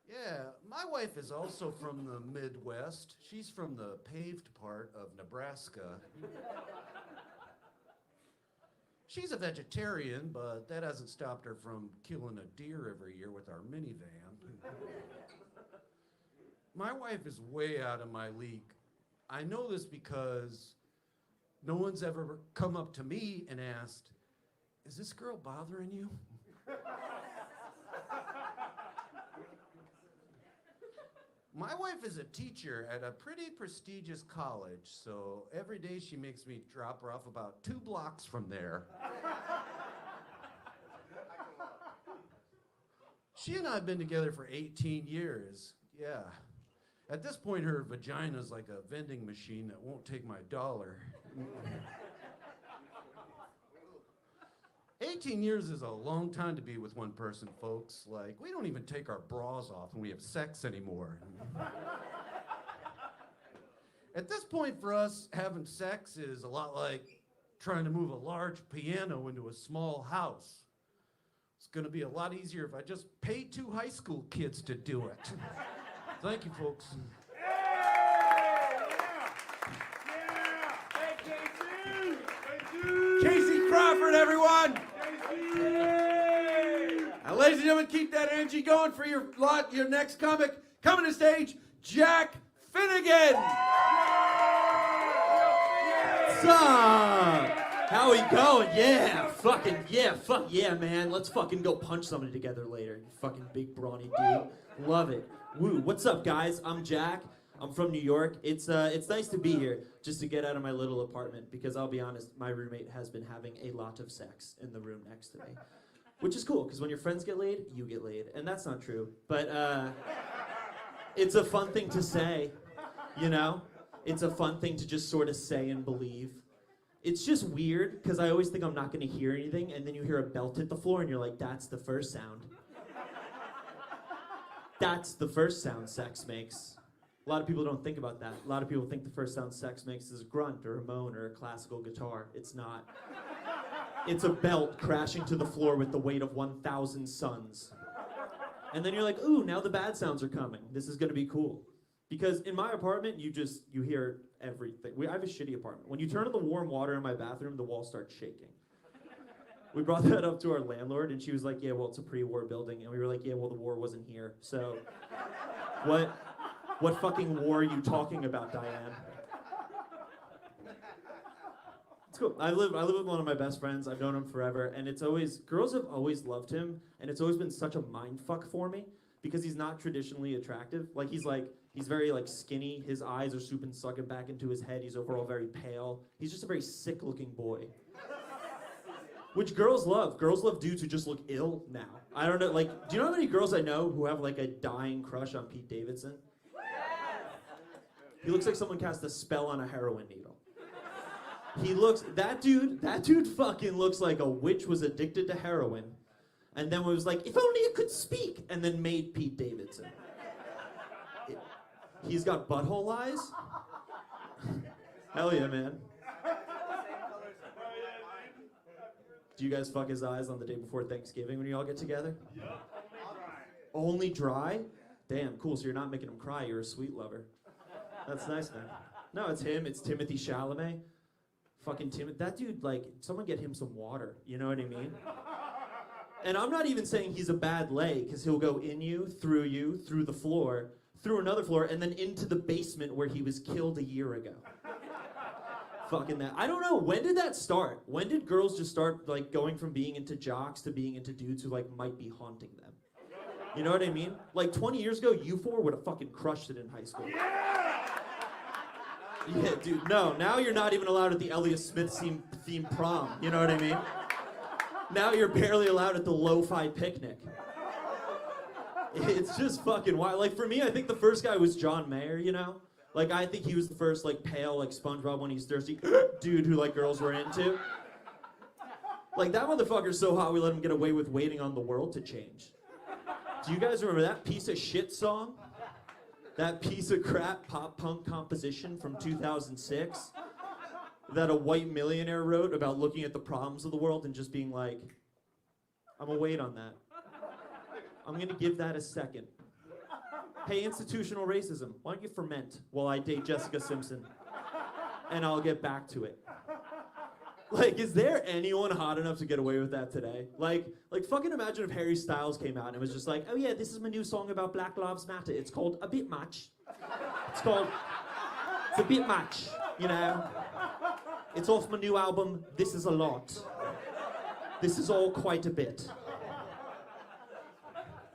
Yeah, my wife is also from the Midwest. She's from the paved part of Nebraska. She's a vegetarian, but that hasn't stopped her from killing a deer every year with our minivan. My wife is way out of my league. I know this because no one's ever come up to me and asked, "Is this girl bothering you?" My wife is a teacher at a pretty prestigious college, so every day she makes me drop her off about 2 blocks from there. She and I have been together for 18 years. Yeah. At this point, her vagina's like a vending machine that won't take my dollar. 18 years is a long time to be with one person, folks. Like, we don't even take our bras off when we have sex anymore. At this point for us, having sex is a lot like trying to move a large piano into a small house. It's gonna be a lot easier if I just pay 2 high school kids to do it. Thank you, folks. Casey Crawford, everyone! Now, ladies and gentlemen, keep that energy going for your next comic. Coming to stage, Jack Finnegan! What's up? How we going? Yeah, fuck yeah, man. Let's fucking go punch somebody together later. You fucking big brawny dude. Love it. Woo. What's up, guys? I'm Jack. I'm from New York. It's nice to be here, just to get out of my little apartment, because I'll be honest, my roommate has been having a lot of sex in the room next to me, which is cool, because when your friends get laid, you get laid, and that's not true, but it's a fun thing to say, you know? It's a fun thing to just sort of say and believe. It's just weird, because I always think I'm not going to hear anything, and then you hear a belt hit the floor, and you're like, that's the first sound. That's the first sound sex makes. A lot of people don't think about that. A lot of people think the first sound sex makes is a grunt or a moan or a classical guitar. It's not. It's a belt crashing to the floor with the weight of 1,000 suns. And then you're like, ooh, now the bad sounds are coming. This is gonna be cool. Because in my apartment, you hear everything. I have a shitty apartment. When you turn on the warm water in my bathroom, the walls start shaking. We brought that up to our landlord, and she was like, yeah, well, it's a pre-war building. And we were like, yeah, well, the war wasn't here. So what fucking war are you talking about, Diane? It's cool. I live with one of my best friends. I've known him forever, and girls have always loved him, and it's always been such a mindfuck for me, because he's not traditionally attractive. Like, he's very like skinny. His eyes are super sucking back into his head. He's overall very pale. He's just a very sick-looking boy. Which girls love. Girls love dudes who just look ill now. I don't know, like, do you know how many girls I know who have like a dying crush on Pete Davidson? He looks like someone cast a spell on a heroin needle. That dude fucking looks like a witch was addicted to heroin, and then was like, if only it could speak, and then made Pete Davidson. He's got butthole eyes? Hell yeah, man. Do you guys fuck his eyes on the day before Thanksgiving when you all get together? Yep. Only dry? Damn, cool, so you're not making him cry, you're a sweet lover. That's nice, man. No, it's him. It's Timothy Chalamet. Fucking that dude, like, someone get him some water. You know what I mean? And I'm not even saying he's a bad lay, because he'll go in you, through the floor, through another floor, and then into the basement where he was killed a year ago. Fucking that. I don't know, when did that start? When did girls just start, like, going from being into jocks to being into dudes who, like, might be haunting them? You know what I mean? Like, 20 years ago, you four would have fucking crushed it in high school. Yeah, dude, no, now you're not even allowed at the Elliott Smith theme prom, you know what I mean? Now you're barely allowed at the lo-fi picnic. It's just fucking wild. Like, for me, I think the first guy was John Mayer, you know? Like, I think he was the first, like, pale, like, SpongeBob when he's thirsty dude who, like, girls were into. Like, that motherfucker's so hot we let him get away with waiting on the world to change. Do you guys remember that piece of shit song? That piece of crap pop punk composition from 2006 that a white millionaire wrote about looking at the problems of the world and just being like, I'm gonna wait on that. I'm gonna give that a second. Hey, institutional racism, why don't you ferment while I date Jessica Simpson? And I'll get back to it. Like, is there anyone hot enough to get away with that today? Like fucking imagine if Harry Styles came out and was just like, oh yeah, this is my new song about Black Lives Matter. It's called A Bit Much. It's a bit much, you know? It's off my new album, This Is a Lot. This is all quite a bit.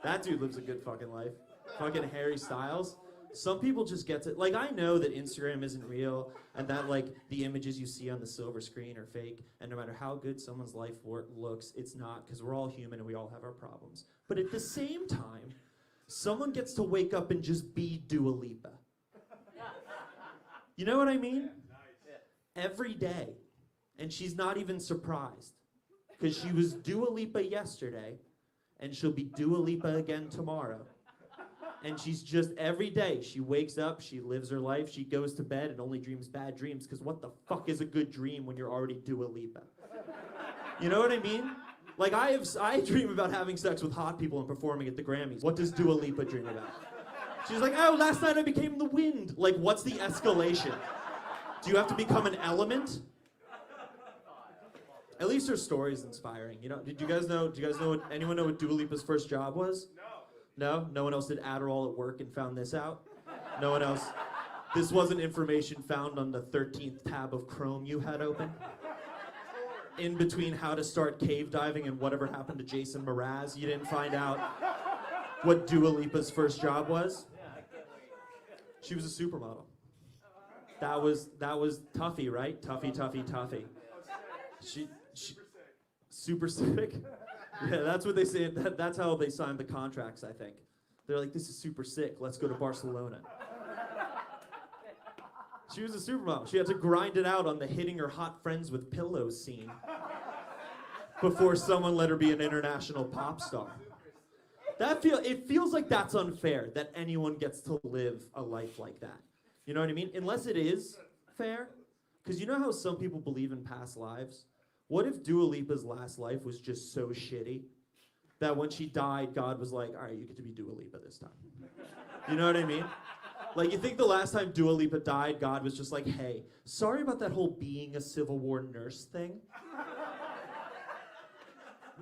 That dude lives a good fucking life. Fucking Harry Styles. Some people just get to, like, I know that Instagram isn't real and that, like, the images you see on the silver screen are fake, and no matter how good someone's life looks, it's not, because we're all human and we all have our problems. But at the same time, someone gets to wake up and just be Dua Lipa. You know what I mean? Every day. And she's not even surprised. Because she was Dua Lipa yesterday, and she'll be Dua Lipa again tomorrow. And she's just, every day, she wakes up, she lives her life, she goes to bed and only dreams bad dreams, because what the fuck is a good dream when you're already Dua Lipa? You know what I mean? Like, I dream about having sex with hot people and performing at the Grammys. What does Dua Lipa dream about? She's like, oh, last night I became the wind. Like, what's the escalation? Do you have to become an element? At least her story is inspiring. You know, do you guys know anyone know what Dua Lipa's first job was? No? No one else did Adderall at work and found this out? No one else? This wasn't information found on the 13th tab of Chrome you had open? In between how to start cave diving and whatever happened to Jason Mraz, you didn't find out what Dua Lipa's first job was? She was a supermodel. That was Tuffy, right? Tuffy. She super sick. Yeah, that's what they say. That's how they signed the contracts, I think. They're like, this is super sick. Let's go to Barcelona. She was a supermodel. She had to grind it out on the hitting her hot friends with pillows scene before someone let her be an international pop star. It feels like that's unfair, that anyone gets to live a life like that. You know what I mean? Unless it is fair. Because you know how some people believe in past lives? What if Dua Lipa's last life was just so shitty that when she died, God was like, all right, you get to be Dua Lipa this time. You know what I mean? Like, you think the last time Dua Lipa died, God was just like, hey, sorry about that whole being a Civil War nurse thing.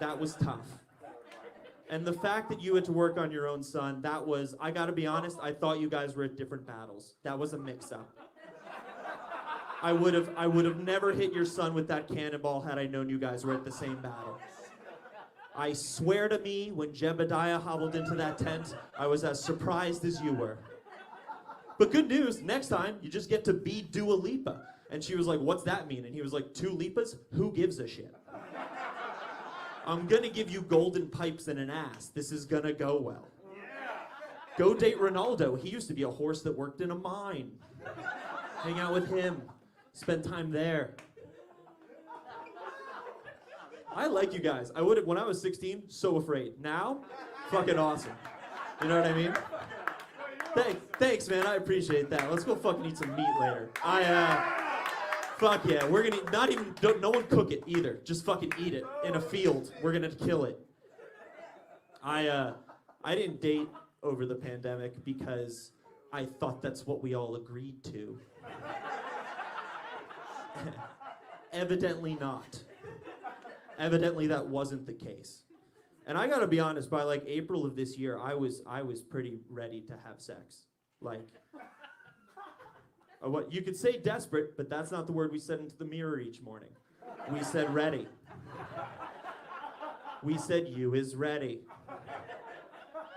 That was tough. And the fact that you had to work on your own son, that was, I gotta be honest, I thought you guys were at different battles. That was a mix-up. I would have never hit your son with that cannonball had I known you guys were at the same battle. I swear to me, when Jebediah hobbled into that tent, I was as surprised as you were. But good news, next time, you just get to be Dua Lipa. And she was like, what's that mean? And he was like, 2 Lipas? Who gives a shit? I'm gonna give you golden pipes and an ass. This is gonna go well. Go date Ronaldo. He used to be a horse that worked in a mine. Hang out with him. Spend time there. I like you guys. I would have, when I was 16, so afraid. Now, fucking awesome. You know what I mean? Thanks, man. I appreciate that. Let's go fucking eat some meat later. Fuck yeah. We're gonna eat, no one cook it either. Just fucking eat it in a field. We're gonna kill it. I didn't date over the pandemic because I thought that's what we all agreed to. Evidently not. Evidently that wasn't the case. And I gotta be honest, by like April of this year, I was pretty ready to have sex. Like, what you could say desperate, but that's not the word we said into the mirror each morning. We said ready. We said you is ready.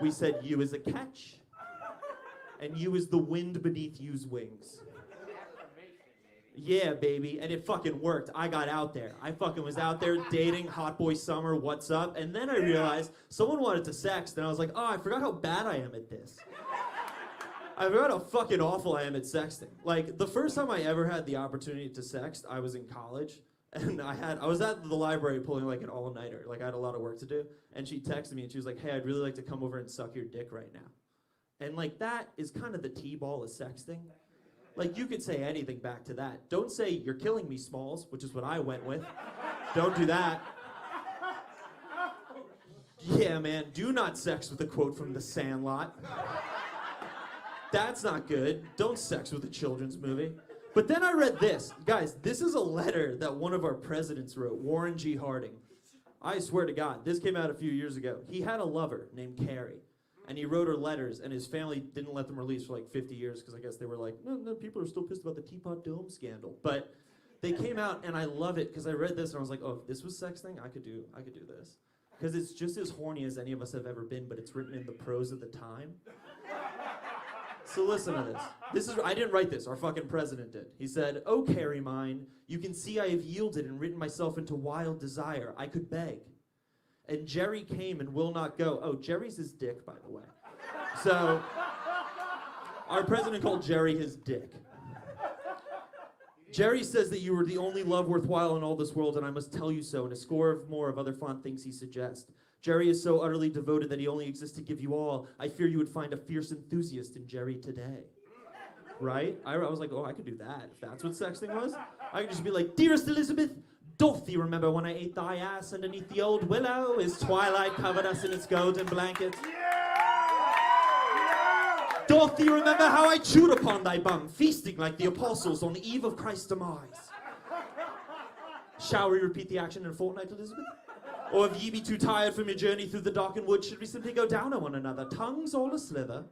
We said you is a catch. And you is the wind beneath you's wings. Yeah, baby, and it fucking worked. I got out there. I fucking was out there dating, hot boy summer, what's up? And then I realized someone wanted to sext, and I was like, oh, I forgot how bad I am at this. I forgot how fucking awful I am at sexting. Like, the first time I ever had the opportunity to sext, I was in college, and I was at the library pulling like an all-nighter. Like, I had a lot of work to do, and she texted me, and she was like, hey, I'd really like to come over and suck your dick right now. And like, that is kind of the T-ball of sexting. Like, you could say anything back to that. Don't say, you're killing me, Smalls, which is what I went with. Don't do that. Yeah, man, do not sex with a quote from The Sandlot. That's not good. Don't sex with a children's movie. But then I read this. Guys, this is a letter that one of our presidents wrote, Warren G. Harding. I swear to God, this came out a few years ago. He had a lover named Carrie. And he wrote her letters, and his family didn't let them release for like 50 years because I guess they were like, no, people are still pissed about the Teapot Dome scandal. But they came out, and I love it because I read this and I was like, oh, if this was sexting, I could do this. Because it's just as horny as any of us have ever been, but it's written in the prose of the time. So listen to this. I didn't write this. Our fucking president did. He said, oh, Carrie mine, you can see I have yielded and written myself into wild desire. I could beg. And Jerry came and will not go. Oh, Jerry's his dick, by the way. So, our president called Jerry his dick. Jerry says that you are the only love worthwhile in all this world, and I must tell you so, and a score of more of other fond things he suggests. Jerry is so utterly devoted that he only exists to give you all. I fear you would find a fierce enthusiast in Jerry today. Right? I was like, oh, I could do that. If that's what sexting was, I could just be like, dearest Elizabeth, doth thee remember when I ate thy ass underneath the old willow? As twilight covered us in its golden blanket. Doth thee remember how I chewed upon thy bum, feasting like the apostles on the eve of Christ's demise? Shall we repeat the action in a fortnight, Elizabeth? Or if ye be too tired from your journey through the darkened wood, should we simply go down on one another, tongues all a slither?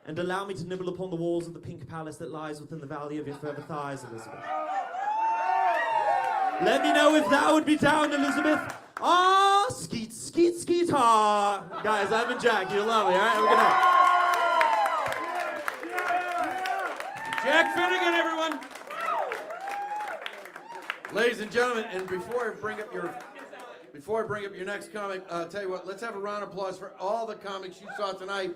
And allow me to nibble upon the walls of the pink palace that lies within the valley of your fervor thighs, Elizabeth. Let me know if thou would be down, Elizabeth. Ah, skeet, skeet, skeet, ha. Guys, I've been Jack. You're lovely, all right? Have a good night. Jack Finnegan, everyone. Ladies and gentlemen, and before I bring up your next comic, tell you what, let's have a round of applause for all the comics you saw tonight.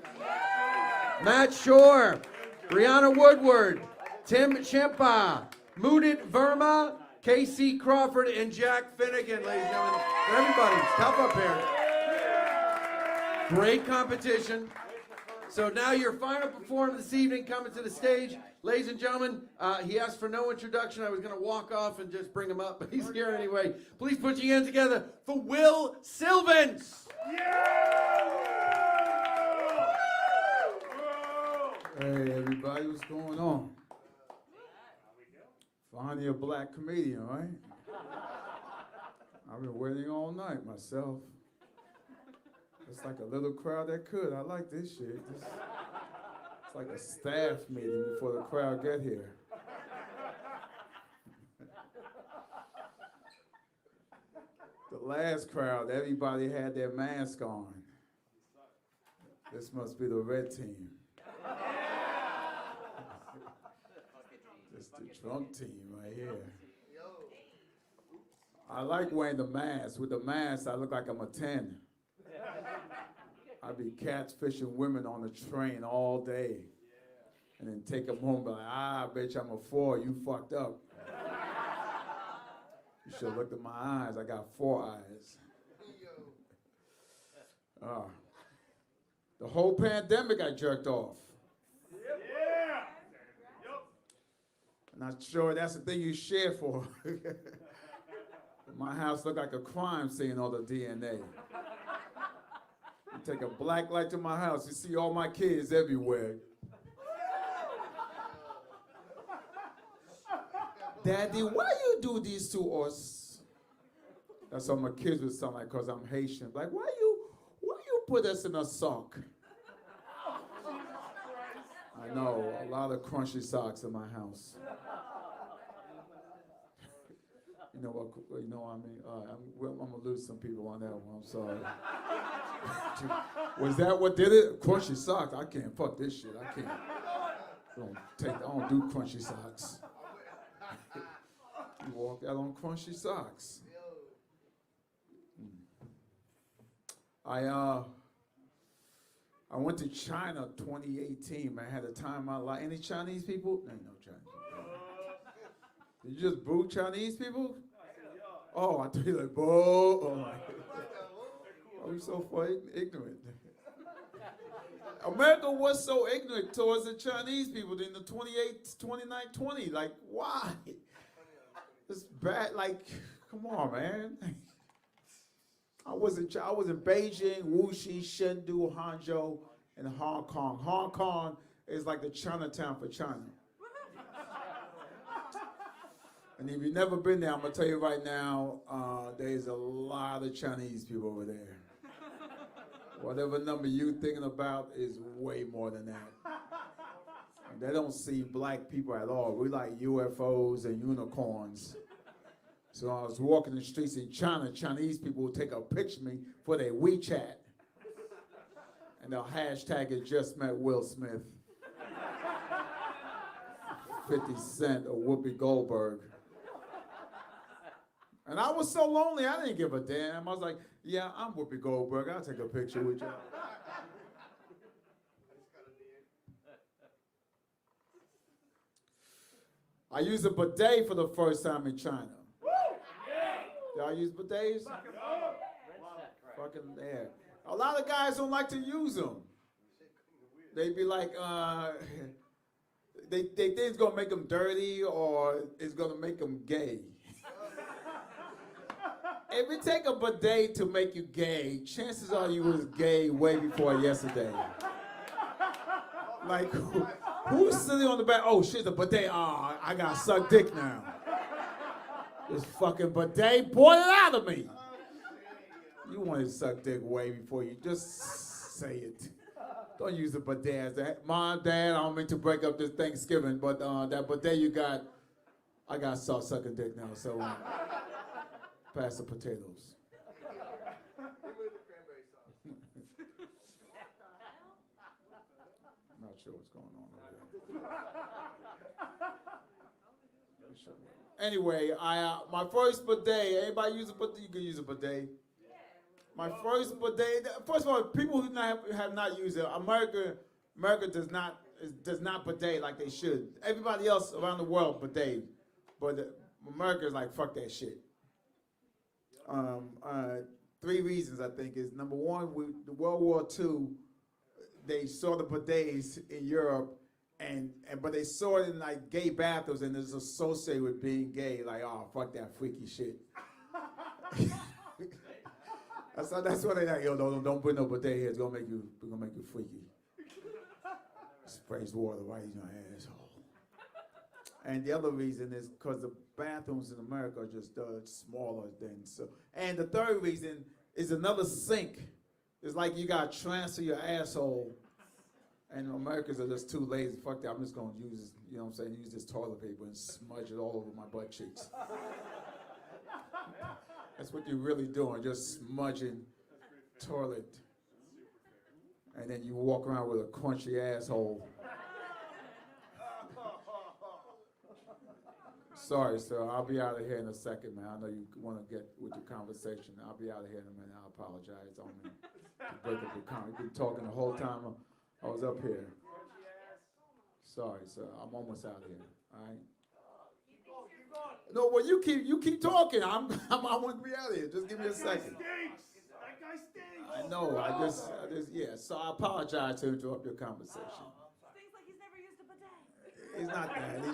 Matt Shore, Brianna Woodward, Tim Champa, Mudit Verma, Casey Crawford, and Jack Finnegan, ladies and gentlemen. For everybody, it's tough up here. Great competition. So now your final performer this evening coming to the stage. Ladies and gentlemen, he asked for no introduction. I was going to walk off and just bring him up, but he's here anyway. Please put your hands together for Wil Sylvince. Hey everybody, what's going on? Finally a black comedian, right? I've been waiting all night myself. It's like a little crowd that could. I like this shit. It's like a staff meeting before the crowd get here. The last crowd, everybody had their mask on. This must be the red team. This the Trump team right here. I like wearing the mask. With the mask, I look like I'm a 10. I be catfishing women on the train all day. And then take them home, be like, bitch, I'm a 4, you fucked up. You should have looked at my eyes, I got 4 eyes. The whole pandemic I jerked off. Not sure that's the thing you share for. My house looked like a crime scene, all the DNA. You take a black light to my house, you see all my kids everywhere. Daddy, why you do this to us? That's what my kids would sound like, because I'm Haitian. Like, why you put us in a sock? I know, a lot of crunchy socks in my house. You know what? You know what I mean? I'm gonna lose some people on that one. I'm sorry. Was that what did it? Crunchy socks? I can't fuck this shit. I can't. I don't do crunchy socks. You walk out on crunchy socks. I went to China 2018. Man, I had a time of my life. Any Chinese people? Ain't no Chinese people. Did you just boo Chinese people? Oh, I thought you were like, boo. Oh, my. Oh, you so fucking ignorant. America was so ignorant towards the Chinese people in the 20. Like, why? It's bad. Like, come on, man. I was in Beijing, Wuxi, Chengdu, Hangzhou, and Hong Kong. Hong Kong is like the Chinatown for China. And if you've never been there, I'm gonna tell you right now, there's a lot of Chinese people over there. Whatever number you're thinking about is way more than that. And they don't see black people at all. We like UFOs and unicorns. So I was walking the streets in China, Chinese people would take a picture of me for their WeChat. And they'll hashtag it, just met Will Smith. 50 Cent or Whoopi Goldberg. And I was so lonely, I didn't give a damn. I was like, yeah, I'm Whoopi Goldberg. I'll take a picture with you. I used a bidet for the first time in China. Y'all use bidets? Fucking there. A lot of guys don't like to use them. They be like, they think it's gonna make them dirty or it's gonna make them gay. If you take a bidet to make you gay, chances are you was gay way before yesterday. Like, who's sitting on the back? Oh shit, the bidet. Oh, I gotta suck dick now. This fucking bidet boiled it out of me. You want to suck dick way before you just say it. Don't use the bidet as that. Mom, Dad, I don't mean to break up this Thanksgiving, but that bidet you got, I got to start sucking dick now, so pass the potatoes. Not sure what's going on over there. Anyway, my first bidet, everybody use a bidet? You can use a bidet. My first bidet, first of all, people who have not used it, America does not bidet like they should. Everybody else around the world bidet, but America is like, fuck that shit. 3 reasons, I think, is number one, the World War II, they saw the bidets in Europe, but they saw it in like gay bathrooms, and it's associated with being gay. Like, oh, fuck that freaky shit. That's why they like, yo, don't put no bidet here. It's gonna make you freaky. Sprays water right in your asshole. And the other reason is because the bathrooms in America are just smaller than so. And the third reason is another sink. It's like you gotta transfer your asshole. And Americans are just too lazy. Fuck that, I'm just gonna use, you know what I'm saying, use this toilet paper and smudge it all over my butt cheeks. That's what you're really doing, just smudging toilet. And then you walk around with a crunchy asshole. Sorry, sir, I'll be out of here in a second, man. I know you want to get with your conversation. I'll be out of here in a minute. I apologize. I don't mean to break up your comment. You've been talking the whole time I was up here. Sorry, sir. I'm almost out of here. All right. No, well, you keep talking. I want to be out of here. Just give me a second. That guy stinks. I know. I just, yeah. So I apologize to interrupt your conversation. Stinks like he's never used a bidet. He's not that.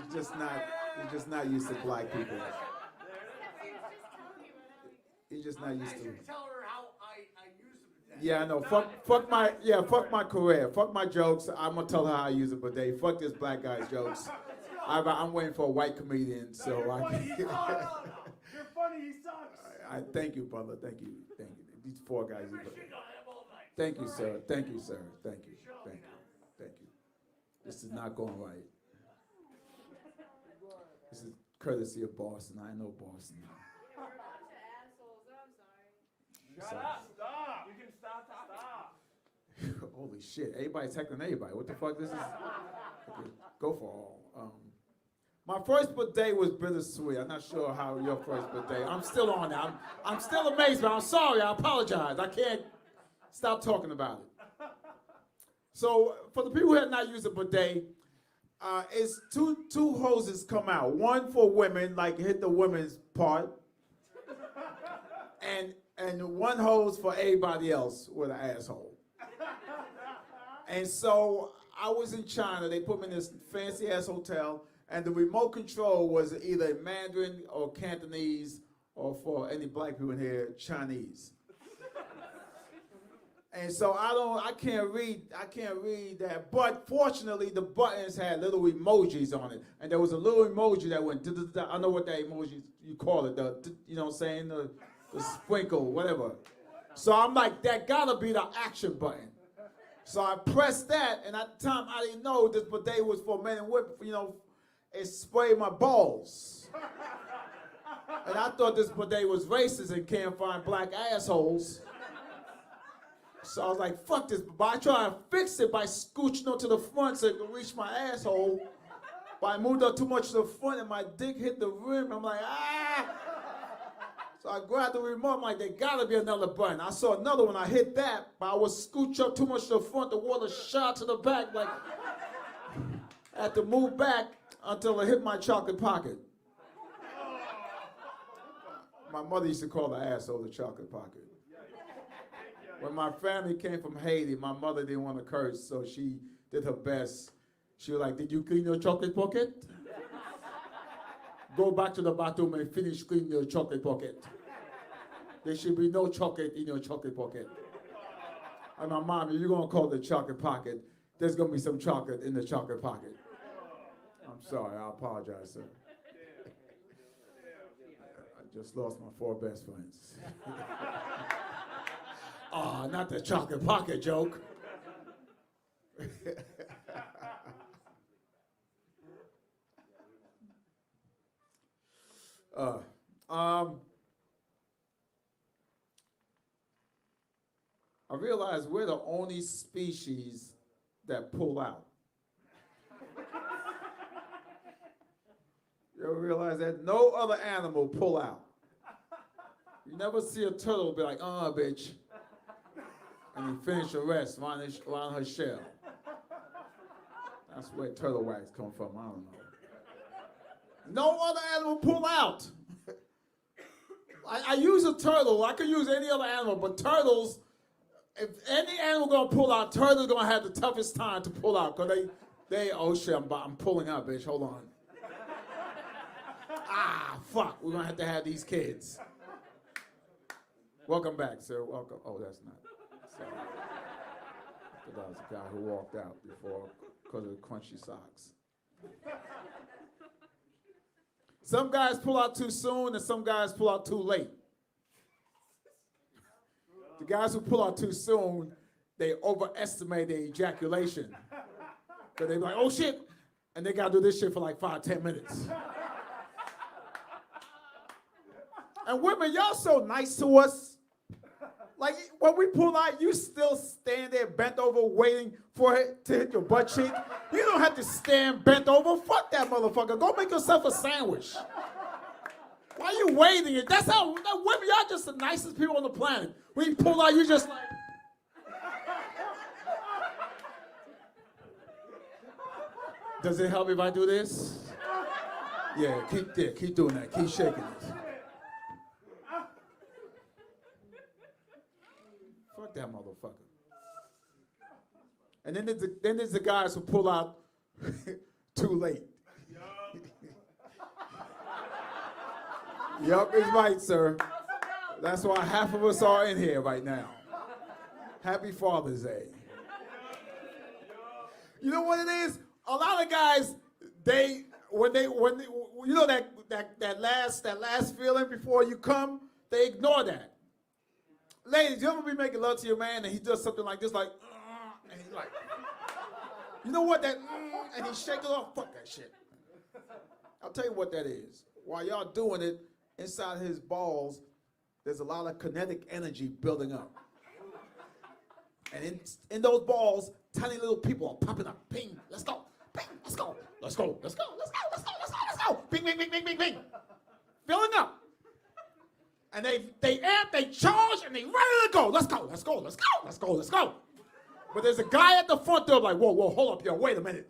He's just not used to black people. He's just not used to. Tell her how I use the bidet. Yeah, I know. Fuck my career. Fuck my jokes. I'm gonna tell her how I use a bidet. Fuck this black guy's jokes. I'm waiting for a white comedian, so I can. You're funny, he sucks. Thank you, brother. Thank you. These 4 guys. Thank you, sir. Thank you, sir. Thank you. This is not going right. This is courtesy of Boston. I know Boston. Shut up. Stop. You can stop. Holy shit. Everybody's heckling everybody. What the fuck this is? Okay, go for all. My first bidet was bittersweet. I'm not sure how your first bidet. I'm still on that. I'm still amazed, but I'm sorry. I apologize. I can't stop talking about it. So for the people who have not used a bidet, it's two hoses come out. One for women, like hit the women's part, and one hose for everybody else with an asshole. And so I was in China. They put me in this fancy ass hotel. And the remote control was either Mandarin or Cantonese, or for any black people in here, Chinese. And so I can't read that. But fortunately, the buttons had little emojis on it, and there was a little emoji that went. I know what that emoji you call it. You know what I'm saying? The sprinkle, whatever. So I'm like, that gotta be the action button. So I pressed that, and at the time I didn't know this bidet was for men and women. You know. It sprayed my balls. And I thought this bidet was racist and can't find black assholes. So I was like, fuck this. But I tried to fix it by scooching up to the front so it could reach my asshole. But I moved up too much to the front and my dick hit the rim. I'm like, ah! So I grabbed the remote. I'm like, there gotta be another button. I saw another one. I hit that, but I was scooch up too much to the front. The water shot to the back. Like, I had to move back. until it hit my chocolate pocket. My mother used to call the asshole the chocolate pocket. When my family came from Haiti, my mother didn't want to curse, so she did her best. She was like, "Did you clean your chocolate pocket? Go back to the bathroom and finish cleaning your chocolate pocket. There should be no chocolate in your chocolate pocket." And my mom, if you're gonna call it the chocolate pocket, there's gonna be some chocolate in the chocolate pocket. I'm sorry, I apologize, sir. I just lost my 4 best friends. Oh, not the chocolate pocket joke. I realize we're the only species that pull out. You ever realize that? No other animal pull out. You never see a turtle be like, bitch. And he finish the rest around her shell. That's where turtle wax come from, I don't know. No other animal pull out. I use a turtle, I could use any other animal, but turtles, if any animal gonna pull out, turtles gonna have the toughest time to pull out, because oh shit, I'm pulling out, bitch, hold on. Fuck, we're gonna have to have these kids. Welcome back, sir, welcome. Oh, that's not. Sorry. That was a guy who walked out before because of the crunchy socks. Some guys pull out too soon and some guys pull out too late. The guys who pull out too soon, they overestimate their ejaculation. So they be like, oh shit, and they gotta do this shit for like 5-10 minutes. And women, y'all so nice to us. Like, when we pull out, you still stand there bent over waiting for it to hit your butt cheek. You don't have to stand bent over. Fuck that motherfucker. Go make yourself a sandwich. Why are you waiting? That's how, women, y'all just the nicest people on the planet. When you pull out, you just like. Does it help if I do this? Yeah, keep doing that. Keep shaking it. Fuck that motherfucker. And then there's the guys who pull out too late. Yup, it's right, sir. That's why half of us are in here right now. Happy Father's Day. You know what it is? A lot of guys, when you know that last feeling before you come, they ignore that. Ladies, you ever be making love to your man and he does something like this, like, and he's like, you know what that, and he shakes it off. Fuck that shit. I'll tell you what that is. While y'all doing it, inside his balls, there's a lot of kinetic energy building up. And in those balls, tiny little people are popping up. Ping, let's go. Ping, let's go. Let's go. Let's go. Let's go. Let's go. Let's go. Let's go. Bing, bing, bing, bing, bing, bing. Filling up. And they amp, they charge, and they ready to go. Let's go. Let's go. Let's go. Let's go. Let's go. But there's a guy at the front door like, whoa, hold up, yo, wait a minute.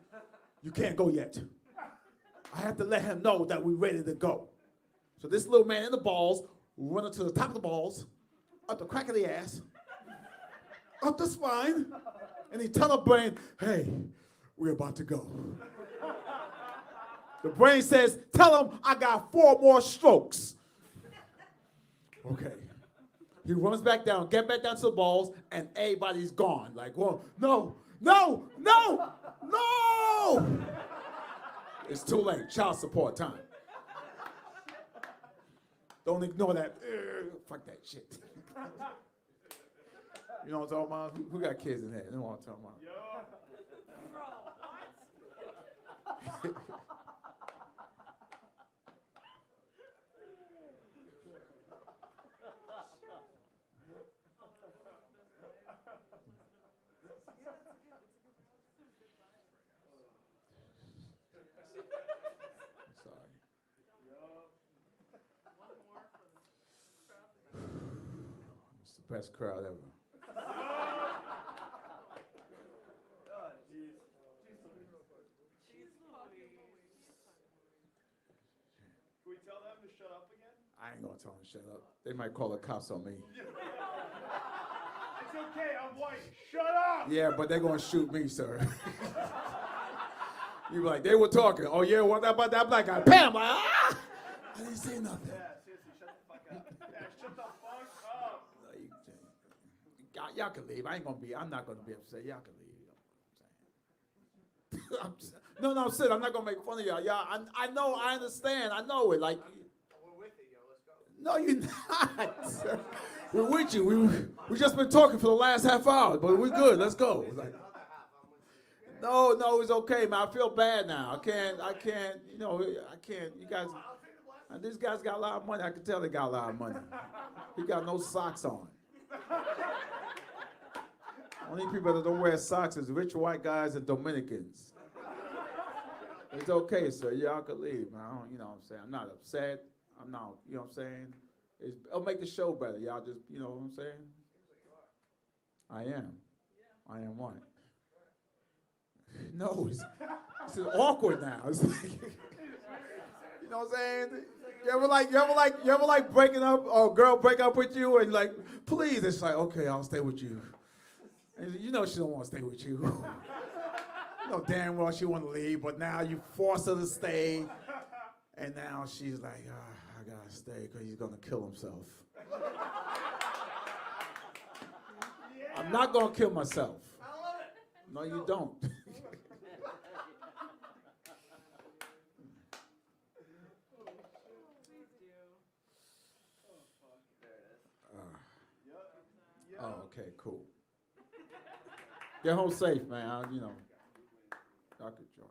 You can't go yet. I have to let him know that we're ready to go. So this little man in the balls, running to the top of the balls, up the crack of the ass, up the spine, and he tell the brain, hey, we're about to go. The brain says, tell him I got 4 more strokes. Okay. He runs back down, get back down to the balls, and everybody's gone. Like, well, no. It's too late. Child support time. Don't ignore that. Fuck that shit. You know what I'm talking about? Who got kids in here? You know what I'm talking about? It's the best crowd ever. we tell them to shut up again? I ain't gonna tell them to shut up. They might call the cops on me. It's okay, I'm white. Shut up! Yeah, but they're gonna shoot me, sir. You be like, they were talking. Oh yeah, what about that black guy? Bam! Like, ah! I didn't say nothing. Yeah, seriously, shut the fuck up. Yeah, shut the fuck up. Y'all can leave. I'm not gonna be upset. Y'all can leave. No, I'm serious. I'm not gonna make fun of y'all. Y'all, I know, I understand. I know it. Like, We're with you, yo. Let's go. no, you're not. Sir. We're with you. We just been talking for the last half hour, but we're good. Let's go. Like, no, it's okay, man. I feel bad now. I can't. You know, I can't. You guys. This guy's got a lot of money. I can tell they got a lot of money. He got no socks on. Only people that don't wear socks is rich white guys and Dominicans. It's okay, sir. Y'all can leave, man. You know what I'm saying? I'm not upset. I'm not, you know what I'm saying? It'll make the show better. Y'all just, you know what I'm saying? I am. I am what? No, it's awkward now. It's like, you know what I'm saying? You ever like breaking up, or a girl break up with you and like, please, it's like, okay, I'll stay with you. And you know she don't want to stay with you. You know damn well she want to leave, but now you force her to stay. And now she's like, I gotta stay because he's gonna kill himself. I'm not gonna kill myself. I love it. No, you don't. Oh, okay, cool. Get home safe, man. You know, y'all could join.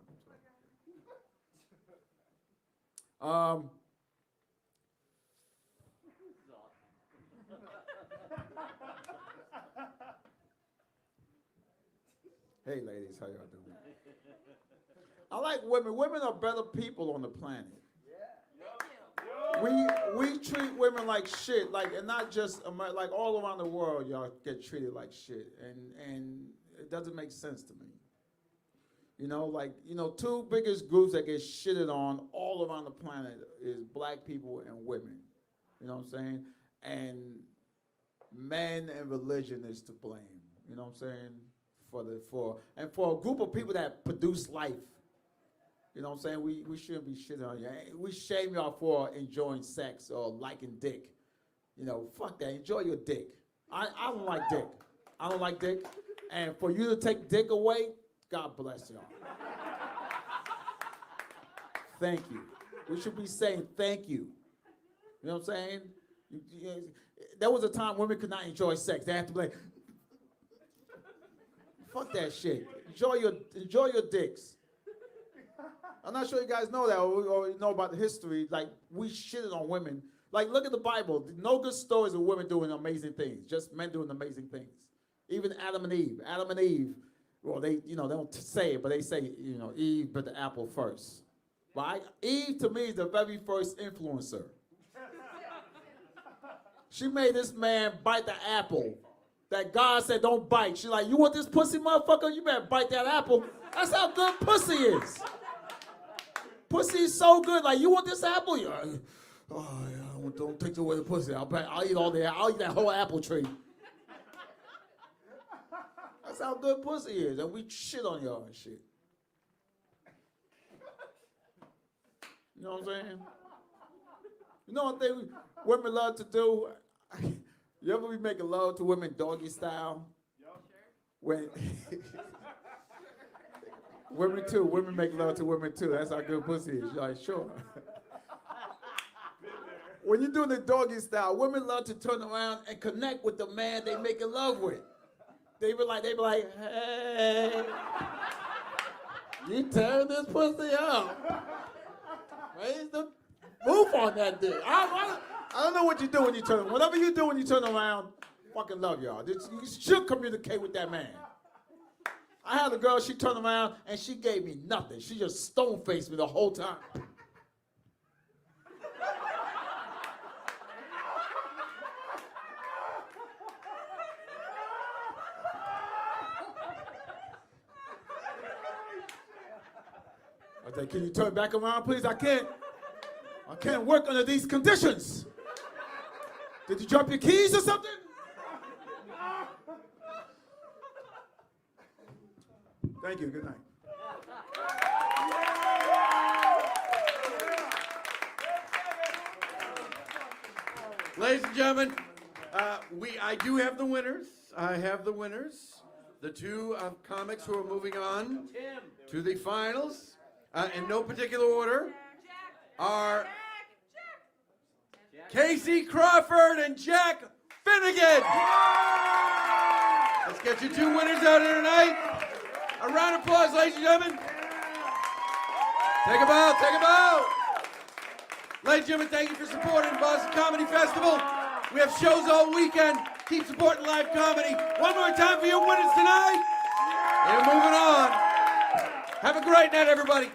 Hey, ladies, how y'all doing? I like women. Women are better people on the planet. We treat women like shit, like, and not just like all around the world, y'all get treated like shit, and it doesn't make sense to me. You know, like, you know, two biggest groups that get shitted on all around the planet is black people and women. You know what I'm saying? And men and religion is to blame. You know what I'm saying? For a group of people that produce life. You know what I'm saying? We shouldn't be shitting on you. We shame y'all for enjoying sex or liking dick. You know, fuck that. Enjoy your dick. I don't like dick. I don't like dick. And for you to take dick away, God bless y'all. Thank you. We should be saying thank you. You know what I'm saying? There was a time women could not enjoy sex. They had to be like, fuck that shit. Enjoy your dicks. I'm not sure you guys know that or know about the history. Like, we shitted on women. Like, look at the Bible. No good stories of women doing amazing things. Just men doing amazing things. Even Adam and Eve. Adam and Eve, well, they don't say it, but they say, Eve bit the apple first. But Eve, to me, is the very first influencer. She made this man bite the apple that God said don't bite. She's like, you want this pussy, motherfucker? You better bite that apple. That's how good pussy is. Pussy is so good. Like, you want this apple? Oh, yeah, don't take away the pussy. I'll eat all that. I'll eat that whole apple tree. That's how good pussy is. And we shit on y'all and shit. You know what I'm saying? You know one thing women love to do? You ever be making love to women doggy style? When women make love to women too. That's how good pussy is. You're like, sure. When you're doing the doggy style, women love to turn around and connect with the man they making love with. They be like, hey, you tearing this pussy up. Raise the roof on that dick. I don't know what you do when you turn around. Whatever you do when you turn around, fucking love y'all. You should communicate with that man. I had a girl, she turned around and she gave me nothing. She just stone-faced me the whole time. I said, can you turn back around, please? I can't can't work under these conditions. Did you drop your keys or something? Thank you. Good night. Ladies and gentlemen, I do have the winners. I have the winners. The two comics who are moving on to the finals, in no particular order, are Casey Crawford and Jack Finnegan. Let's get your two winners out here tonight. A round of applause, ladies and gentlemen. Take a bow, take a bow. Ladies and gentlemen, thank you for supporting Boston Comedy Festival. We have shows all weekend. Keep supporting live comedy. One more time for your winners tonight. And moving on. Have a great night, everybody.